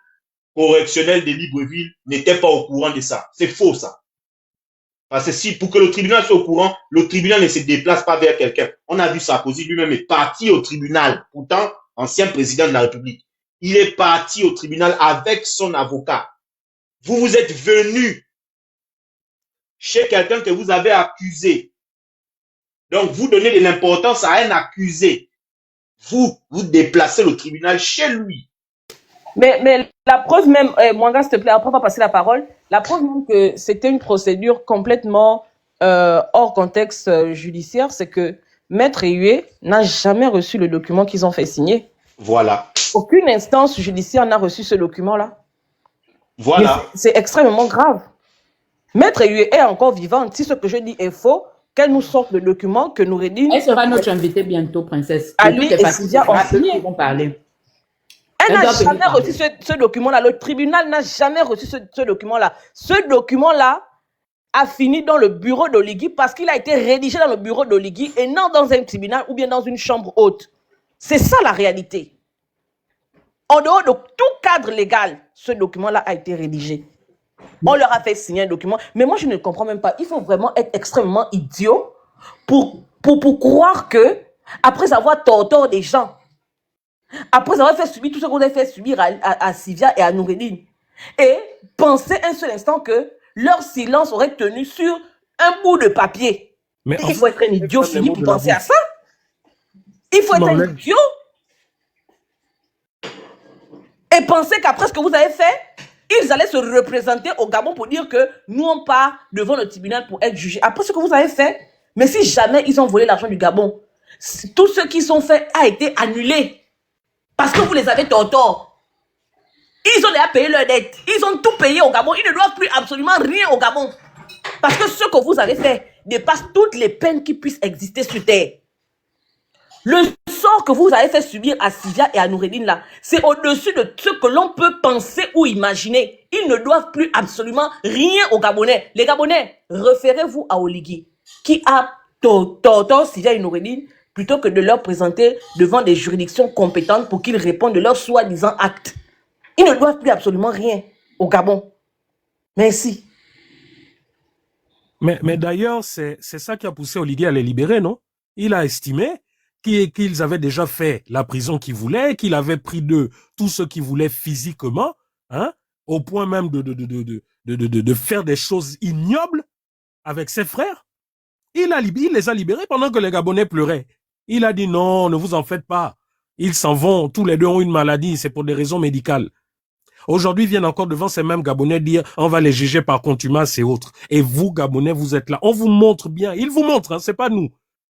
Speaker 10: correctionnel de Libreville n'était pas au courant de ça. C'est faux, ça. Parce que pour que le tribunal soit au courant, le tribunal ne se déplace pas vers quelqu'un. On a vu Sarkozy lui-même est parti au tribunal. Pourtant, ancien président de la République. Il est parti au tribunal avec son avocat. Vous êtes venu chez quelqu'un que vous avez accusé. Donc, vous donnez de l'importance à un accusé. Vous déplacez le tribunal chez lui.
Speaker 5: Mais la preuve même, Mwanga, s'il te plaît, après on va passer la parole. La preuve même que c'était une procédure complètement hors contexte judiciaire, c'est que Maître Hué n'a jamais reçu le document qu'ils ont fait signer.
Speaker 10: Voilà.
Speaker 5: Aucune instance judiciaire n'a reçu ce document-là.
Speaker 10: Voilà.
Speaker 5: C'est extrêmement grave. Maître Hué est encore vivante. Si ce que je dis est faux, qu'elle nous sorte le document que Noureddine...
Speaker 2: Elle sera notre invitée bientôt, princesse.
Speaker 5: Ali et Sylvia ont signé.
Speaker 2: Ils vont parler.
Speaker 5: Elle n'a jamais reçu ce document-là. Le tribunal n'a jamais reçu ce document-là. Ce document-là a fini dans le bureau d'Oligui parce qu'il a été rédigé dans le bureau d'Oligui et non dans un tribunal ou bien dans une chambre haute. C'est ça la réalité. En dehors de tout cadre légal, ce document-là a été rédigé. On leur a fait signer un document. Mais moi, je ne comprends même pas. Il faut vraiment être extrêmement idiot pour croire que, après avoir torturé des gens, après avoir fait subir tout ce qu'on a fait subir à Sylvia et à Noureddine, et penser un seul instant que leur silence aurait tenu sur un bout de papier. Mais il faut être un idiot fini pour penser à ça. Il faut être un idiot. Et penser qu'après ce que vous avez fait, ils allaient se représenter au Gabon pour dire que nous, on part devant le tribunal pour être jugés. Après ce que vous avez fait, mais si jamais ils ont volé l'argent du Gabon, tout ce qu'ils ont fait a été annulé. Parce que vous les avez torturés. Ils ont déjà payé leurs dettes. Ils ont tout payé au Gabon. Ils ne doivent plus absolument rien au Gabon. Parce que ce que vous avez fait dépasse toutes les peines qui puissent exister sur terre. Le sort que vous avez fait subir à Sylvia et à Noureddine là, c'est au-dessus de ce que l'on peut penser ou imaginer. Ils ne doivent plus absolument rien aux Gabonais. Les Gabonais, référez-vous à Oligui, qui a torturé Sylvia et Noureddine plutôt que de leur présenter devant des juridictions compétentes pour qu'ils répondent de leurs soi-disant actes. Ils ne doivent plus absolument rien au Gabon. Merci.
Speaker 6: Mais d'ailleurs, c'est ça qui a poussé Oligui à les libérer, non? Il a estimé qu'ils avaient déjà fait la prison qu'ils voulaient, qu'il avait pris d'eux tout ce qu'ils voulaient physiquement, hein, au point même de faire des choses ignobles avec ses frères. Il les a libérés pendant que les Gabonais pleuraient. Il a dit non, ne vous en faites pas. Ils s'en vont, tous les deux ont une maladie, c'est pour des raisons médicales. Aujourd'hui, ils viennent encore devant ces mêmes Gabonais dire on va les juger par contumace et autres. Et vous, Gabonais, vous êtes là. On vous montre bien. Ils vous montrent, hein, c'est pas nous.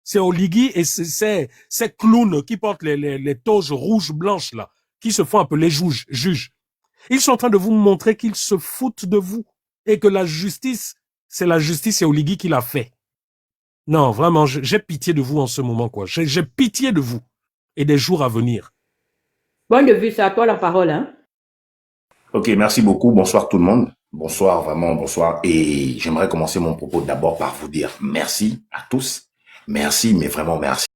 Speaker 6: C'est Oligui et ces clowns qui portent les toges rouges blanches là, qui se font appeler juges. Ils sont en train de vous montrer qu'ils se foutent de vous et que la justice, c'est la justice et Oligui qui l'a fait. Non, vraiment, j'ai pitié de vous en ce moment, quoi. J'ai pitié de vous et des jours à venir.
Speaker 2: Bon de vue, c'est à toi la parole, hein.
Speaker 11: Ok, merci beaucoup. Bonsoir tout le monde. Bonsoir, vraiment, bonsoir. Et j'aimerais commencer mon propos d'abord par vous dire merci à tous. Merci, mais vraiment merci.